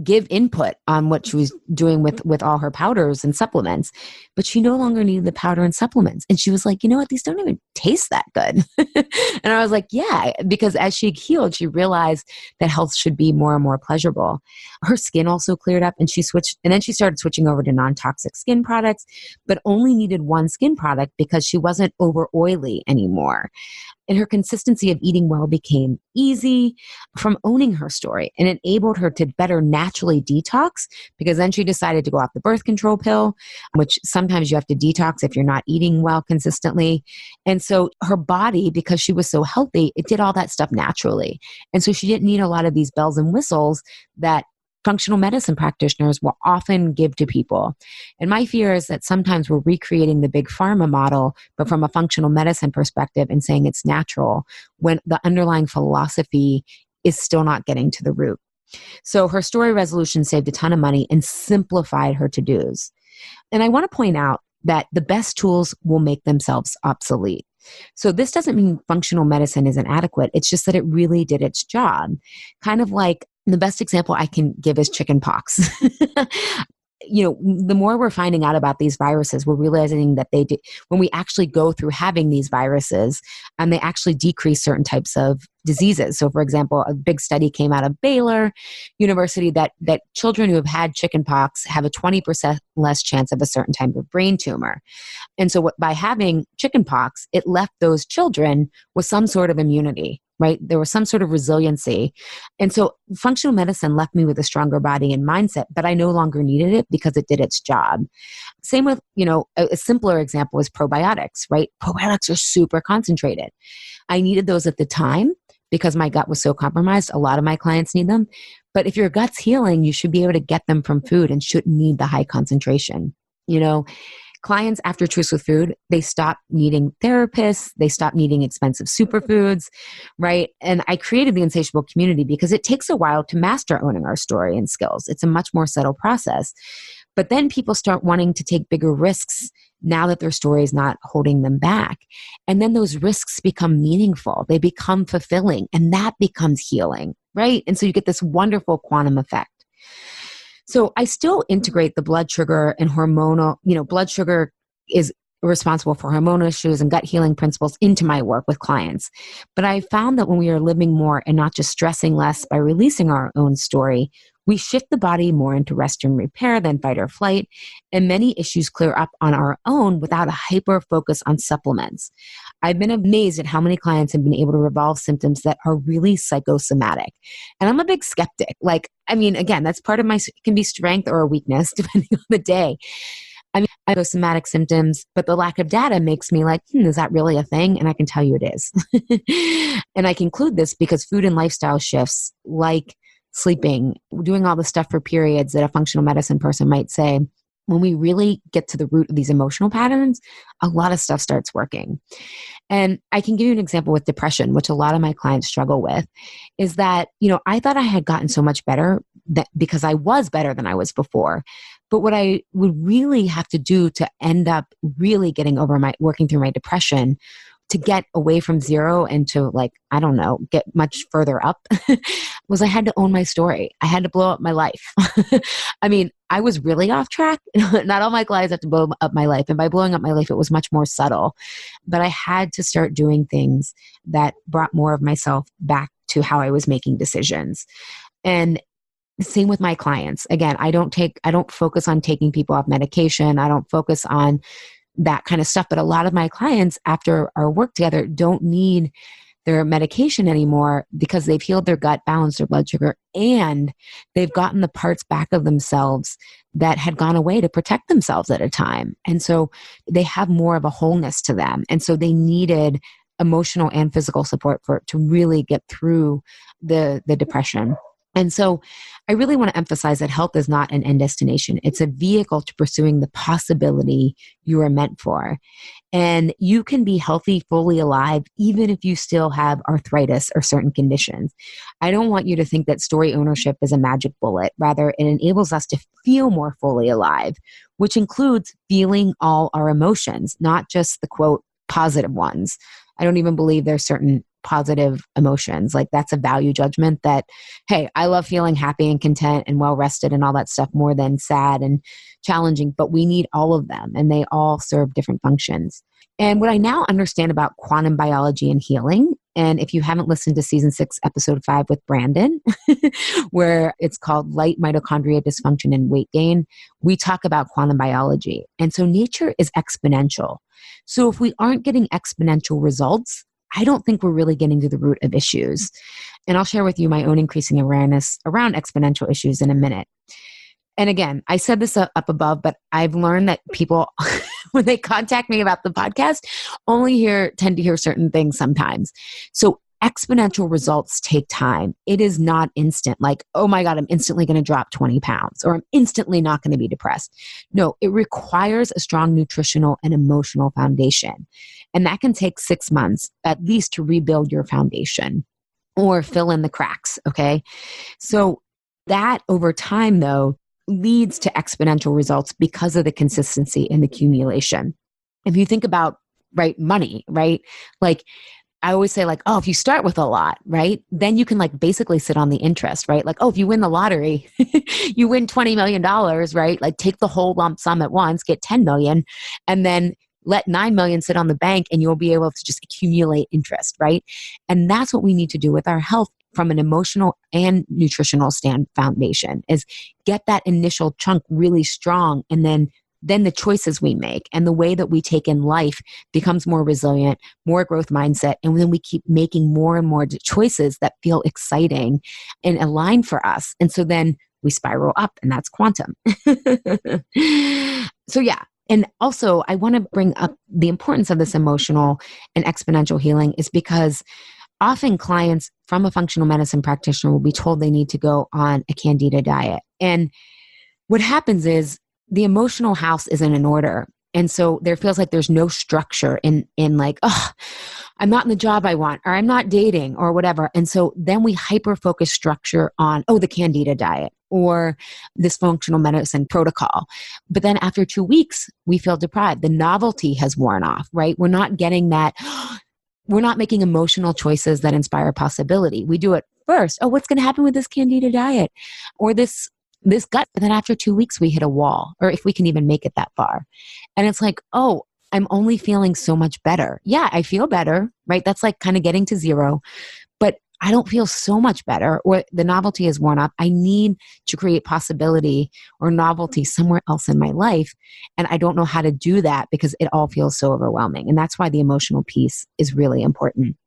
[SPEAKER 1] give input on what she was doing with all her powders and supplements, but she no longer needed the powder and supplements. And she was like, you know what, these don't even taste that good. And I was like, yeah, because as she healed, she realized that health should be more and more pleasurable. Her skin also cleared up and she switched, and then she started switching over to non-toxic skin products, but only needed one skin product because she wasn't over oily anymore. And her consistency of eating well became easy from owning her story and enabled her to better naturally detox, because then she decided to go off the birth control pill, which sometimes you have to detox if you're not eating well consistently. And so her body, because she was so healthy, it did all that stuff naturally. And so she didn't need a lot of these bells and whistles that functional medicine practitioners will often give to people. And my fear is that sometimes we're recreating the big pharma model, but from a functional medicine perspective and saying it's natural when the underlying philosophy is still not getting to the root. So her story resolution saved a ton of money and simplified her to-dos. And I want to point out that the best tools will make themselves obsolete. So this doesn't mean functional medicine isn't adequate. It's just that it really did its job. Kind of like the best example I can give is chicken pox. The more we're finding out about these viruses, we're realizing that when we actually go through having these viruses, they actually decrease certain types of diseases. So for example, a big study came out of Baylor University that children who have had chicken pox have a 20% less chance of a certain type of brain tumor. And so by having chicken pox, it left those children with some sort of immunity, right? There was some sort of resiliency. And so functional medicine left me with a stronger body and mindset, but I no longer needed it because it did its job. Same with, a simpler example is probiotics, right? Probiotics are super concentrated. I needed those at the time because my gut was so compromised. A lot of my clients need them. But if your gut's healing, you should be able to get them from food and shouldn't need the high concentration. Clients after Truth with Food, they stop needing therapists, they stop needing expensive superfoods, right? And I created the Insatiable community because it takes a while to master owning our story and skills. It's a much more subtle process. But then people start wanting to take bigger risks now that their story is not holding them back. And then those risks become meaningful, they become fulfilling, and that becomes healing, right? And so you get this wonderful quantum effect. So I still integrate the blood sugar and hormonal, blood sugar is responsible for hormonal issues and gut healing principles into my work with clients. But I found that when we are living more and not just stressing less by releasing our own story, we shift the body more into rest and repair than fight or flight, and many issues clear up on our own without a hyper focus on supplements. I've been amazed at how many clients have been able to resolve symptoms that are really psychosomatic. And I'm a big skeptic. Again, that's part of it can be strength or a weakness depending on the day. I have somatic symptoms, but the lack of data makes me like, is that really a thing? And I can tell you it is. And I conclude this because food and lifestyle shifts like sleeping, doing all the stuff for periods that a functional medicine person might say, when we really get to the root of these emotional patterns, a lot of stuff starts working. And I can give you an example with depression, which a lot of my clients struggle with, is that, I thought I had gotten so much better because I was better than I was before. But what I would really have to do to end up really working through my depression, to get away from zero and to get much further up was I had to own my story. I had to blow up my life. I was really off track. Not all my clients have to blow up my life. And by blowing up my life, it was much more subtle. But I had to start doing things that brought more of myself back to how I was making decisions. And same with my clients. Again, I don't focus on taking people off medication. I don't focus on that kind of stuff. But a lot of my clients after our work together don't need their medication anymore because they've healed their gut, balanced their blood sugar, and they've gotten the parts back of themselves that had gone away to protect themselves at a time. And so they have more of a wholeness to them. And so they needed emotional and physical support to really get through the depression. And so I really want to emphasize that health is not an end destination. It's a vehicle to pursuing the possibility you are meant for. And you can be healthy, fully alive, even if you still have arthritis or certain conditions. I don't want you to think that story ownership is a magic bullet. Rather, it enables us to feel more fully alive, which includes feeling all our emotions, not just the quote, positive ones. I don't even believe there's certain positive emotions. That's a value judgment that, hey, I love feeling happy and content and well rested and all that stuff more than sad and challenging, but we need all of them and they all serve different functions. And what I now understand about quantum biology and healing, and if you haven't listened to season 6, episode 5 with Brandon, where it's called Light Mitochondria Dysfunction and Weight Gain, we talk about quantum biology. And so nature is exponential. So if we aren't getting exponential results, I don't think we're really getting to the root of issues. And I'll share with you my own increasing awareness around exponential issues in a minute. And again, I said this up above, but I've learned that people, when they contact me about the podcast, tend to hear certain things sometimes. So exponential results take time. It is not instant, like, oh my God, I'm instantly going to drop 20 pounds, or I'm instantly not going to be depressed. No, it requires a strong nutritional and emotional foundation. And that can take 6 months at least to rebuild your foundation or fill in the cracks. Okay. So that over time, though, leads to exponential results because of the consistency and accumulation. If you think about, right, money, right? Like, I always say, like, oh, if you start with a lot, right, then you can like basically sit on the interest, right? Like, oh, if you win the lottery, you win $20 million, right? Like, take the whole lump sum at once, get 10 million, and then let 9 million sit on the bank, and you'll be able to just accumulate interest, right? And that's what we need to do with our health from an emotional and nutritional foundation, is get that initial chunk really strong, and then the choices we make and the way that we take in life becomes more resilient, more growth mindset. And then we keep making more and more choices that feel exciting and align for us. And so then we spiral up, and that's quantum. So yeah. And also I want to bring up the importance of this emotional and exponential healing, is because often clients from a functional medicine practitioner will be told they need to go on a Candida diet. And what happens is the emotional house isn't in order. And so there feels like there's no structure in like, oh, I'm not in the job I want, or I'm not dating, or whatever. And so then we hyper focus structure on, oh, the Candida diet or this functional medicine protocol. But then after 2 weeks, we feel deprived. The novelty has worn off, right? We're not getting that. We're not making emotional choices that inspire possibility. We do it first. Oh, what's going to happen with this Candida diet or this gut? But then after 2 weeks, we hit a wall, or if we can even make it that far. And it's like, oh, I'm only feeling so much better. Yeah, I feel better, right? That's like kind of getting to zero, but I don't feel so much better, or the novelty is worn up. I need to create possibility or novelty somewhere else in my life. And I don't know how to do that because it all feels so overwhelming. And that's why the emotional piece is really important.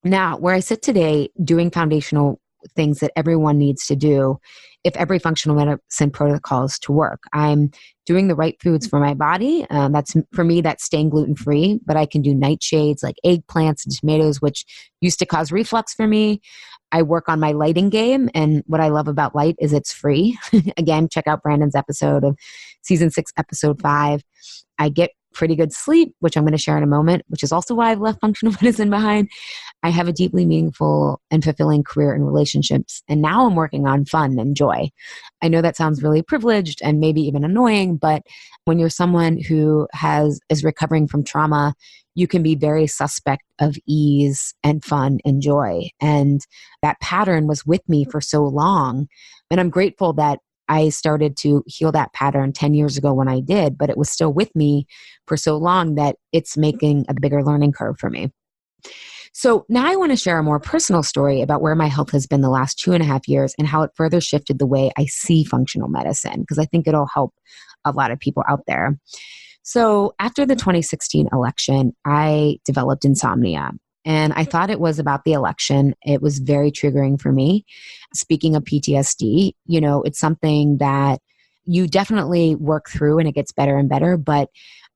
[SPEAKER 1] Now, where I sit today doing foundational things that everyone needs to do if every functional medicine protocol is to work. I'm doing the right foods for my body. That's for me, that's staying gluten-free, but I can do nightshades like eggplants and tomatoes, which used to cause reflux for me. I work on my lighting game. And what I love about light is it's free. Again, check out Brandon's episode of season 6, episode 5. I get pretty good sleep, which I'm going to share in a moment, which is also why I've left functional medicine behind. I have a deeply meaningful and fulfilling career and relationships. And now I'm working on fun and joy. I know that sounds really privileged and maybe even annoying, but when you're someone who is recovering from trauma, you can be very suspect of ease and fun and joy. And that pattern was with me for so long. And I'm grateful that I started to heal that pattern 10 years ago when I did, but it was still with me for so long that it's making a bigger learning curve for me. So now I want to share a more personal story about where my health has been the last 2.5 years and how it further shifted the way I see functional medicine, because I think it'll help a lot of people out there. So after the 2016 election, I developed insomnia. And I thought it was about the election. It was very triggering for me. Speaking of PTSD, it's something that you definitely work through and it gets better and better, but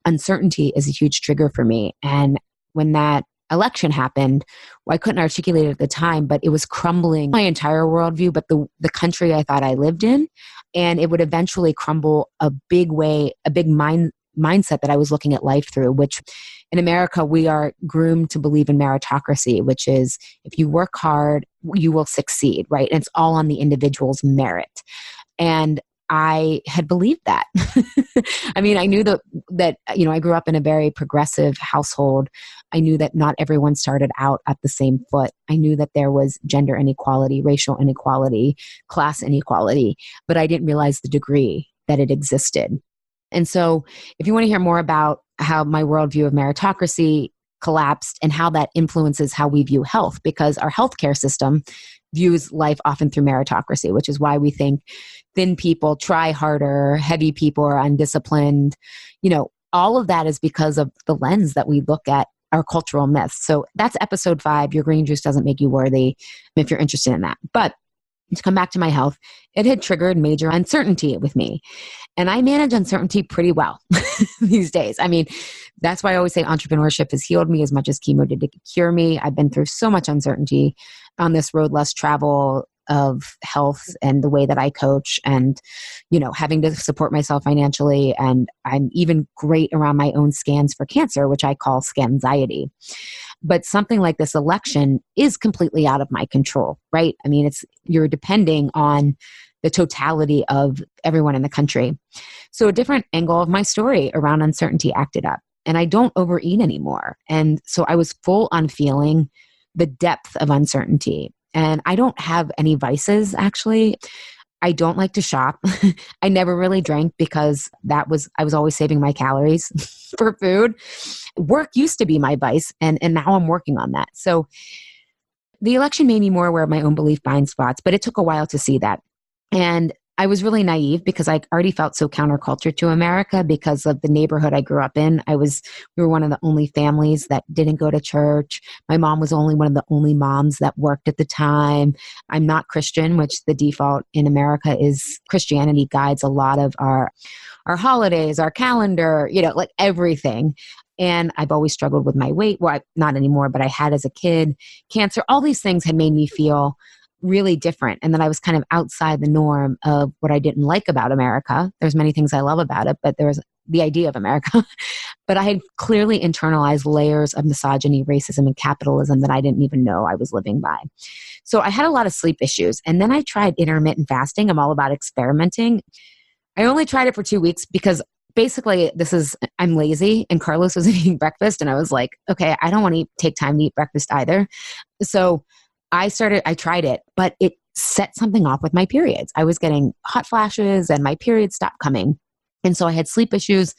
[SPEAKER 1] uncertainty is a huge trigger for me. And when that election happened, I couldn't articulate it at the time, but it was crumbling my entire worldview, but the country I thought I lived in, and it would eventually crumble a big mindset that I was looking at life through, which in America, we are groomed to believe in meritocracy, which is if you work hard, you will succeed, right? And it's all on the individual's merit. And I had believed that. I mean, I knew that I grew up in a very progressive household. I knew that not everyone started out at the same foot. I knew that there was gender inequality, racial inequality, class inequality, but I didn't realize the degree that it existed. And so if you want to hear more about how my worldview of meritocracy collapsed and how that influences how we view health, because our healthcare system views life often through meritocracy, which is why we think thin people try harder, heavy people are undisciplined. All of that is because of the lens that we look at our cultural myths. So that's episode 5, Your Green Juice Doesn't Make You Worthy, if you're interested in that. But to come back to my health, it had triggered major uncertainty with me. And I manage uncertainty pretty well these days. I mean, that's why I always say entrepreneurship has healed me as much as chemo did to cure me. I've been through so much uncertainty on this road less travel of health and the way that I coach and, having to support myself financially. And I'm even great around my own scans for cancer, which I call scanxiety. But something like this election is completely out of my control, right? I mean, you're depending on the totality of everyone in the country. So a different angle of my story around uncertainty acted up, and I don't overeat anymore. And so I was full on feeling the depth of uncertainty. And I don't have any vices, actually. I don't like to shop. I never really drank because I was always saving my calories for food. Work used to be my vice, and now I'm working on that. So the election made me more aware of my own belief blind spots, but it took a while to see that. And I was really naive because I already felt so counterculture to America because of the neighborhood I grew up in. We were one of the only families that didn't go to church. My mom was only one of the only moms that worked at the time. I'm not Christian, which the default in America is Christianity guides a lot of our holidays, our calendar, like everything. And I've always struggled with my weight. Well, not anymore, but I had as a kid, cancer. All these things had made me feel really different. And that I was kind of outside the norm of what I didn't like about America. There's many things I love about it, but there was the idea of America. But I had clearly internalized layers of misogyny, racism, and capitalism that I didn't even know I was living by. So I had a lot of sleep issues. And then I tried intermittent fasting. I'm all about experimenting. I only tried it for 2 weeks because basically I'm lazy and Carlos was eating breakfast. And I was like, okay, I don't want to take time to eat breakfast either. So I tried it, but it set something off with my periods. I was getting hot flashes and my periods stopped coming. And so I had sleep issues,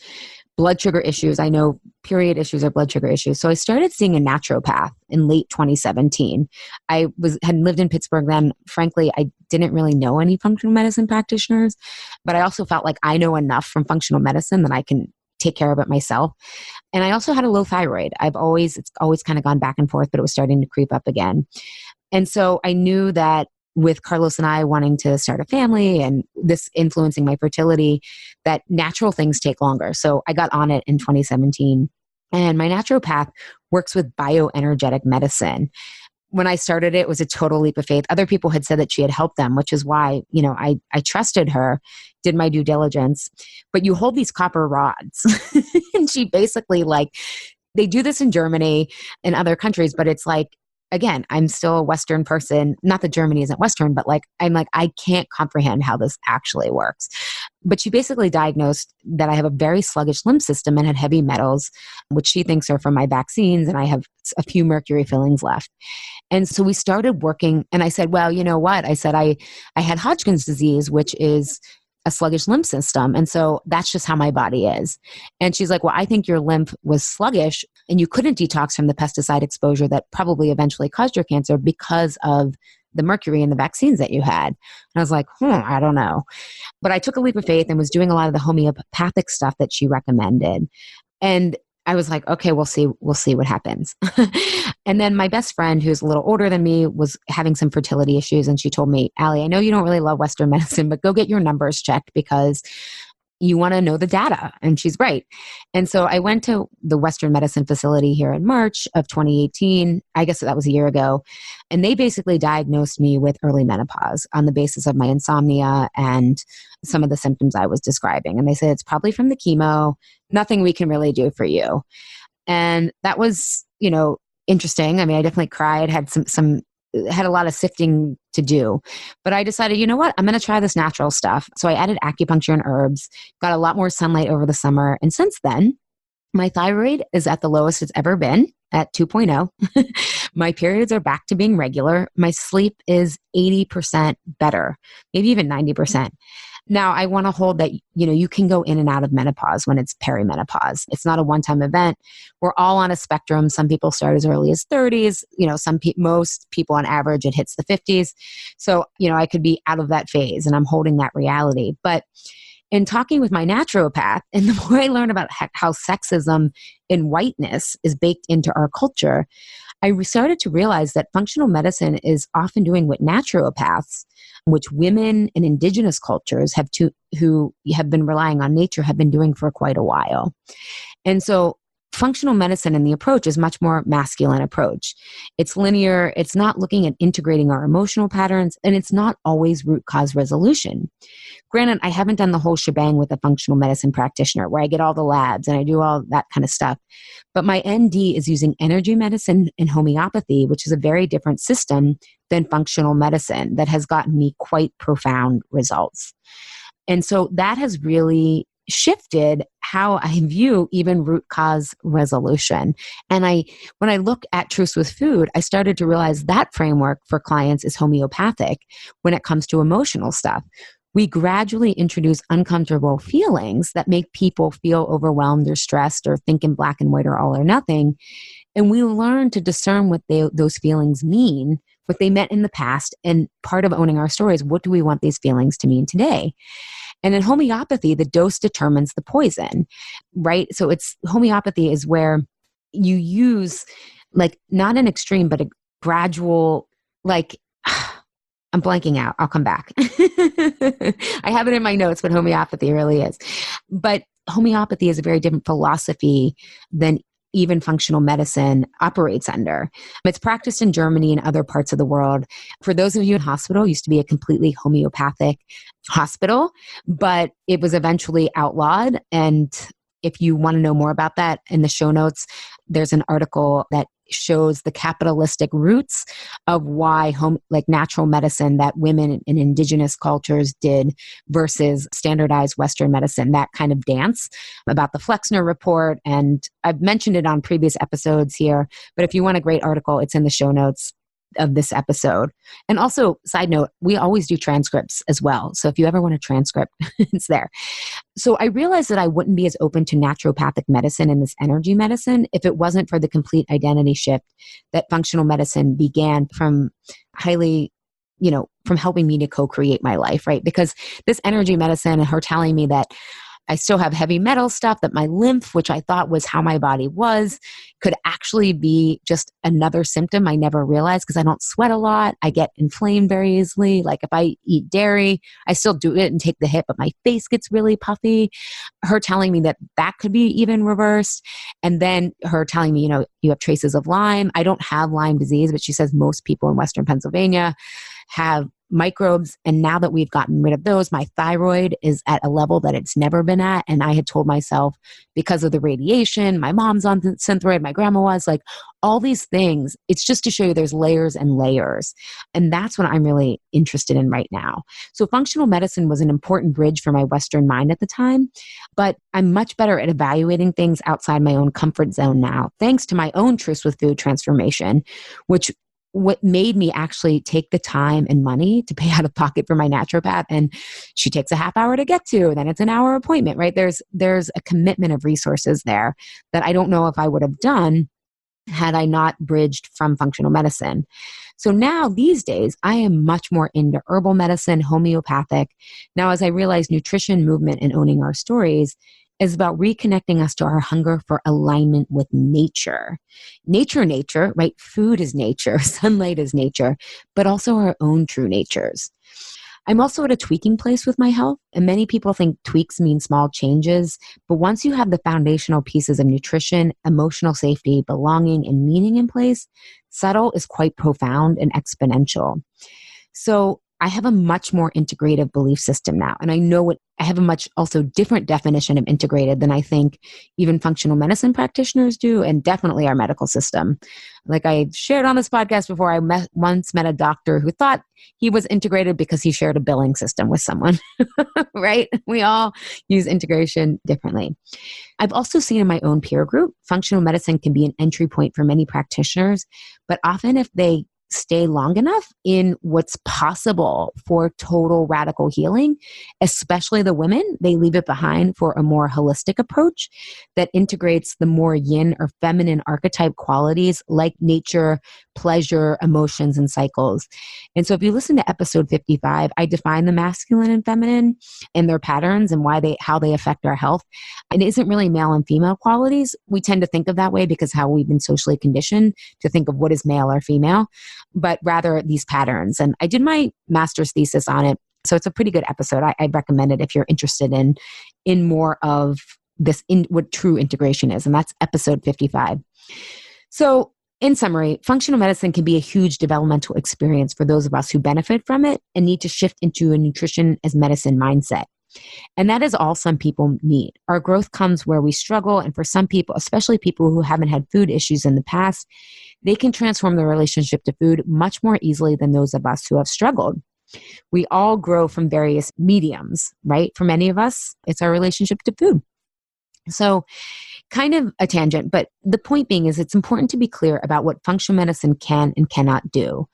[SPEAKER 1] blood sugar issues. I know period issues are blood sugar issues. So I started seeing a naturopath in late 2017. I had lived in Pittsburgh then. Frankly, I didn't really know any functional medicine practitioners, but I also felt like I know enough from functional medicine that I can take care of it myself. And I also had a low thyroid. It's always kind of gone back and forth, but it was starting to creep up again. And so I knew that with Carlos and I wanting to start a family and this influencing my fertility, that natural things take longer. So I got on it in 2017. And my naturopath works with bioenergetic medicine. When I started it was a total leap of faith. Other people had said that she had helped them, which is why, I trusted her, did my due diligence. But you hold these copper rods and she basically they do this in Germany and other countries, but it's like, again, I'm still a Western person. Not that Germany isn't Western, but I can't comprehend how this actually works. But she basically diagnosed that I have a very sluggish lymph system and had heavy metals, which she thinks are from my vaccines. And I have a few mercury fillings left. And so we started working and I said, well, you know what? I said, I had Hodgkin's disease, which is a sluggish lymph system. And so that's just how my body is. And she's like, well, I think your lymph was sluggish and you couldn't detox from the pesticide exposure that probably eventually caused your cancer because of the mercury in the vaccines that you had. And I was like, I don't know. But I took a leap of faith and was doing a lot of the homeopathic stuff that she recommended. And I was like, okay, we'll see what happens. And then my best friend, who's a little older than me, was having some fertility issues. And she told me, Ali, I know you don't really love Western medicine, but go get your numbers checked because you want to know the data. And she's right. And so I went to the Western medicine facility here in March of 2018. I guess that was a year ago. And they basically diagnosed me with early menopause on the basis of my insomnia and some of the symptoms I was describing. And they said, it's probably from the chemo, nothing we can really do for you. And that was, interesting. I mean, I definitely cried, had had a lot of sifting to do, but I decided, you know what, I'm going to try this natural stuff. So I added acupuncture and herbs, got a lot more sunlight over the summer. And since then, my thyroid is at the lowest it's ever been at 2.0. My periods are back to being regular. My sleep is 80% better, maybe even 90%. Now, I want to hold that, you can go in and out of menopause when it's perimenopause. It's not a one-time event. We're all on a spectrum. Some people start as early as 30s. Most people on average, it hits the 50s. So, I could be out of that phase and I'm holding that reality. But And talking with my naturopath, and the more I learn about how sexism and whiteness is baked into our culture, I started to realize that functional medicine is often doing what naturopaths, which women in indigenous cultures who have been relying on nature, have been doing for quite a while. And so functional medicine and the approach is much more masculine approach. It's linear, it's not looking at integrating our emotional patterns, and it's not always root cause resolution. Granted, I haven't done the whole shebang with a functional medicine practitioner where I get all the labs and I do all that kind of stuff. But my ND is using energy medicine and homeopathy, which is a very different system than functional medicine that has gotten me quite profound results. And so that has really shifted how I view even root cause resolution. And when I look at Truths with Food, I started to realize that framework for clients is homeopathic when it comes to emotional stuff. We gradually introduce uncomfortable feelings that make people feel overwhelmed or stressed or think in black and white or all or nothing. And we learn to discern what those feelings mean, what they meant in the past. And part of owning our story is, what do we want these feelings to mean today? And in homeopathy, the dose determines the poison, right? So homeopathy is where you use like not an extreme, but a gradual, like, I'm blanking out. I'll come back. I have it in my notes, but homeopathy really is. But homeopathy is a very different philosophy than even functional medicine operates under. It's practiced in Germany and other parts of the world. For those of you in hospital, it used to be a completely homeopathic hospital, but it was eventually outlawed. And if you want to know more about that, in the show notes, there's an article that shows the capitalistic roots of why natural medicine that women in indigenous cultures did versus standardized Western medicine, that kind of dance, about the Flexner report. And I've mentioned it on previous episodes here, but if you want a great article, it's in the show notes of this episode. And also, side note, we always do transcripts as well. So if you ever want a transcript, it's there. So I realized that I wouldn't be as open to naturopathic medicine and this energy medicine if it wasn't for the complete identity shift that functional medicine began from from helping me to co-create my life, right? Because this energy medicine and her telling me that I still have heavy metal stuff, that my lymph, which I thought was how my body was, could actually be just another symptom I never realized because I don't sweat a lot. I get inflamed very easily. Like if I eat dairy, I still do it and take the hit, but my face gets really puffy. Her telling me that could be even reversed. And then her telling me, you have traces of Lyme. I don't have Lyme disease, but she says most people in Western Pennsylvania have microbes. And now that we've gotten rid of those, my thyroid is at a level that it's never been at. And I had told myself, because of the radiation, my mom's on Synthroid, my grandma was, like, all these things. It's just to show you there's layers and layers. And that's what I'm really interested in right now. So functional medicine was an important bridge for my Western mind at the time, but I'm much better at evaluating things outside my own comfort zone now, thanks to my own Truths with Food transformation, what made me actually take the time and money to pay out of pocket for my naturopath. And she takes a half hour to get to, and then it's an hour appointment, right? There's a commitment of resources there that I don't know if I would have done had I not bridged from functional medicine. So now these days, I am much more into herbal medicine, homeopathic. Now, as I realize nutrition, movement, and owning our stories is about reconnecting us to our hunger for alignment with nature. Nature, right? Food is nature, sunlight is nature, but also our own true natures. I'm also at a tweaking place with my health, and many people think tweaks mean small changes, but once you have the foundational pieces of nutrition, emotional safety, belonging, and meaning in place, subtle is quite profound and exponential. So I have a much more integrative belief system now. And I have a much also different definition of integrated than I think even functional medicine practitioners do, and definitely our medical system. Like I shared on this podcast before, I once met a doctor who thought he was integrated because he shared a billing system with someone, right? We all use integration differently. I've also seen in my own peer group, functional medicine can be an entry point for many practitioners, but often if they stay long enough in what's possible for total radical healing, especially the women. They leave it behind for a more holistic approach that integrates the more yin or feminine archetype qualities like nature, pleasure, emotions, and cycles. And so if you listen to episode 55, I define the masculine and feminine and their patterns and how they affect our health. And it isn't really male and female qualities. We tend to think of that way because how we've been socially conditioned to think of what is male or female, but rather these patterns. And I did my master's thesis on it. So it's a pretty good episode. I'd recommend it if you're interested in more of this, in what true integration is. And that's episode 55. So in summary, functional medicine can be a huge developmental experience for those of us who benefit from it and need to shift into a nutrition as medicine mindset. And that is all some people need. Our growth comes where we struggle. And for some people, especially people who haven't had food issues in the past, they can transform their relationship to food much more easily than those of us who have struggled. We all grow from various mediums, right? For many of us, it's our relationship to food. So kind of a tangent, but the point being is it's important to be clear about what functional medicine can and cannot do.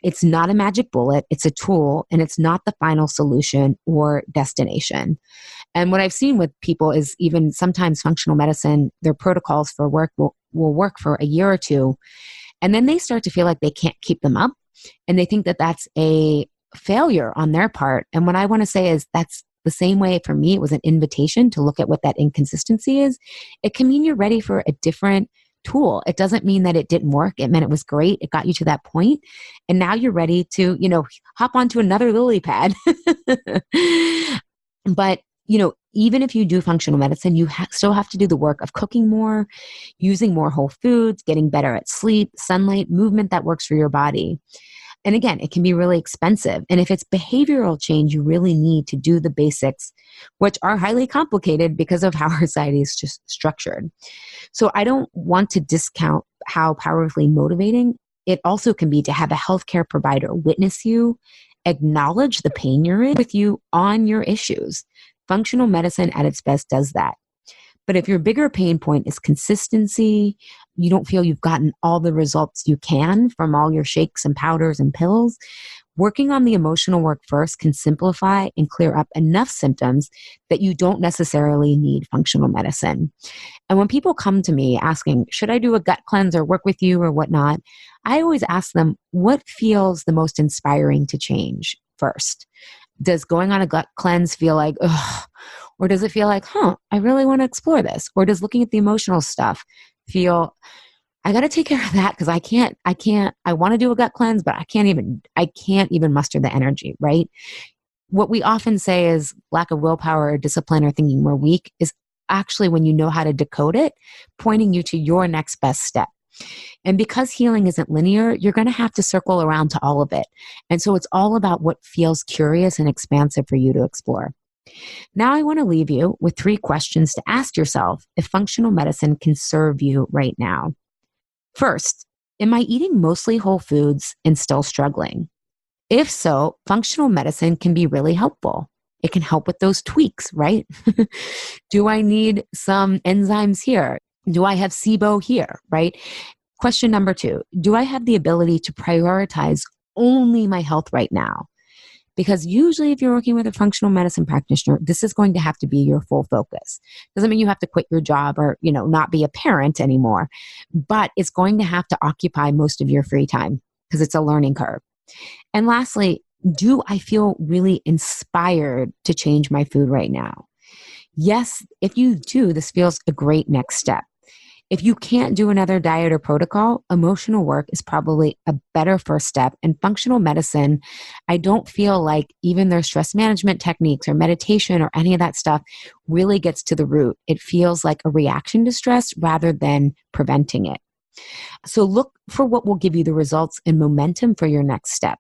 [SPEAKER 1] It's not a magic bullet, it's a tool, and it's not the final solution or destination. And what I've seen with people is even sometimes functional medicine, their protocols for work will work for a year or two, and then they start to feel like they can't keep them up, and they think that that's a failure on their part. And what I want to say is that's the same way for me, it was an invitation to look at what that inconsistency is. It can mean you're ready for a different tool. It doesn't mean that it didn't work. It meant it was great. It got you to that point. And now you're ready to, hop onto another lily pad. But, even if you do functional medicine, you still have to do the work of cooking more, using more whole foods, getting better at sleep, sunlight, movement that works for your body. And again, it can be really expensive. And if it's behavioral change, you really need to do the basics, which are highly complicated because of how our society is just structured. So I don't want to discount how powerfully motivating it also can be to have a healthcare provider witness you, acknowledge the pain you're in with you on your issues. Functional medicine at its best does that. But if your bigger pain point is consistency, you don't feel you've gotten all the results you can from all your shakes and powders and pills, working on the emotional work first can simplify and clear up enough symptoms that you don't necessarily need functional medicine. And when people come to me asking, should I do a gut cleanse or work with you or whatnot, I always ask them, what feels the most inspiring to change first? Does going on a gut cleanse feel like, ugh? Or does it feel like, I really want to explore this? Or does looking at the emotional stuff feel, I got to take care of that because I want to do a gut cleanse, but I can't even muster the energy, right? What we often say is lack of willpower or discipline or thinking we're weak is actually, when you know how to decode it, pointing you to your next best step. And because healing isn't linear, you're going to have to circle around to all of it. And so it's all about what feels curious and expansive for you to explore. Now I want to leave you with 3 questions to ask yourself if functional medicine can serve you right now. First, am I eating mostly whole foods and still struggling? If so, functional medicine can be really helpful. It can help with those tweaks, right? Do I need some enzymes here? Do I have SIBO here, right? Question number 2, do I have the ability to prioritize only my health right now? Because usually if you're working with a functional medicine practitioner, this is going to have to be your full focus. Doesn't mean you have to quit your job or, not be a parent anymore, but it's going to have to occupy most of your free time because it's a learning curve. And lastly, do I feel really inspired to change my food right now? Yes, if you do, this feels a great next step. If you can't do another diet or protocol, emotional work is probably a better first step. And functional medicine, I don't feel like even their stress management techniques or meditation or any of that stuff really gets to the root. It feels like a reaction to stress rather than preventing it. So look for what will give you the results and momentum for your next step.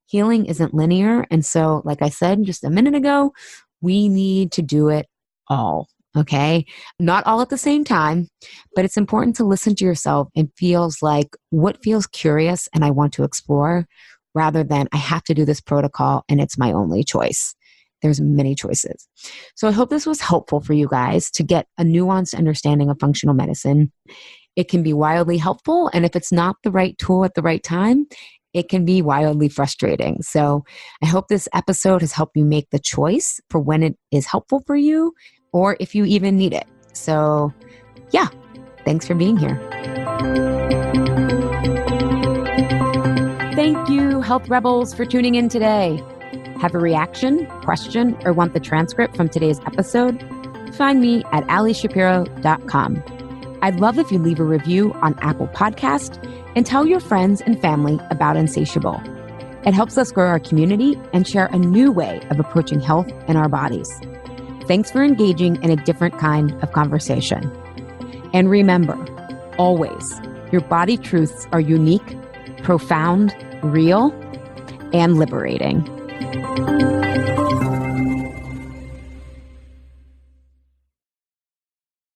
[SPEAKER 1] Healing isn't linear. And so, like I said just a minute ago, we need to do it all. Okay. Not all at the same time, but it's important to listen to yourself and feels like what feels curious and I want to explore rather than I have to do this protocol and it's my only choice. There's many choices. So I hope this was helpful for you guys to get a nuanced understanding of functional medicine. It can be wildly helpful. And if it's not the right tool at the right time, it can be wildly frustrating. So I hope this episode has helped you make the choice for when it is helpful for you or if you even need it. So yeah, thanks for being here. Thank you, Health Rebels, for tuning in today. Have a reaction, question, or want the transcript from today's episode? Find me at alishapiro.com. I'd love if you leave a review on Apple Podcast and tell your friends and family about Insatiable. It helps us grow our community and share a new way of approaching health in our bodies. Thanks for engaging in a different kind of conversation. And remember, always, your body truths are unique, profound, real, and liberating.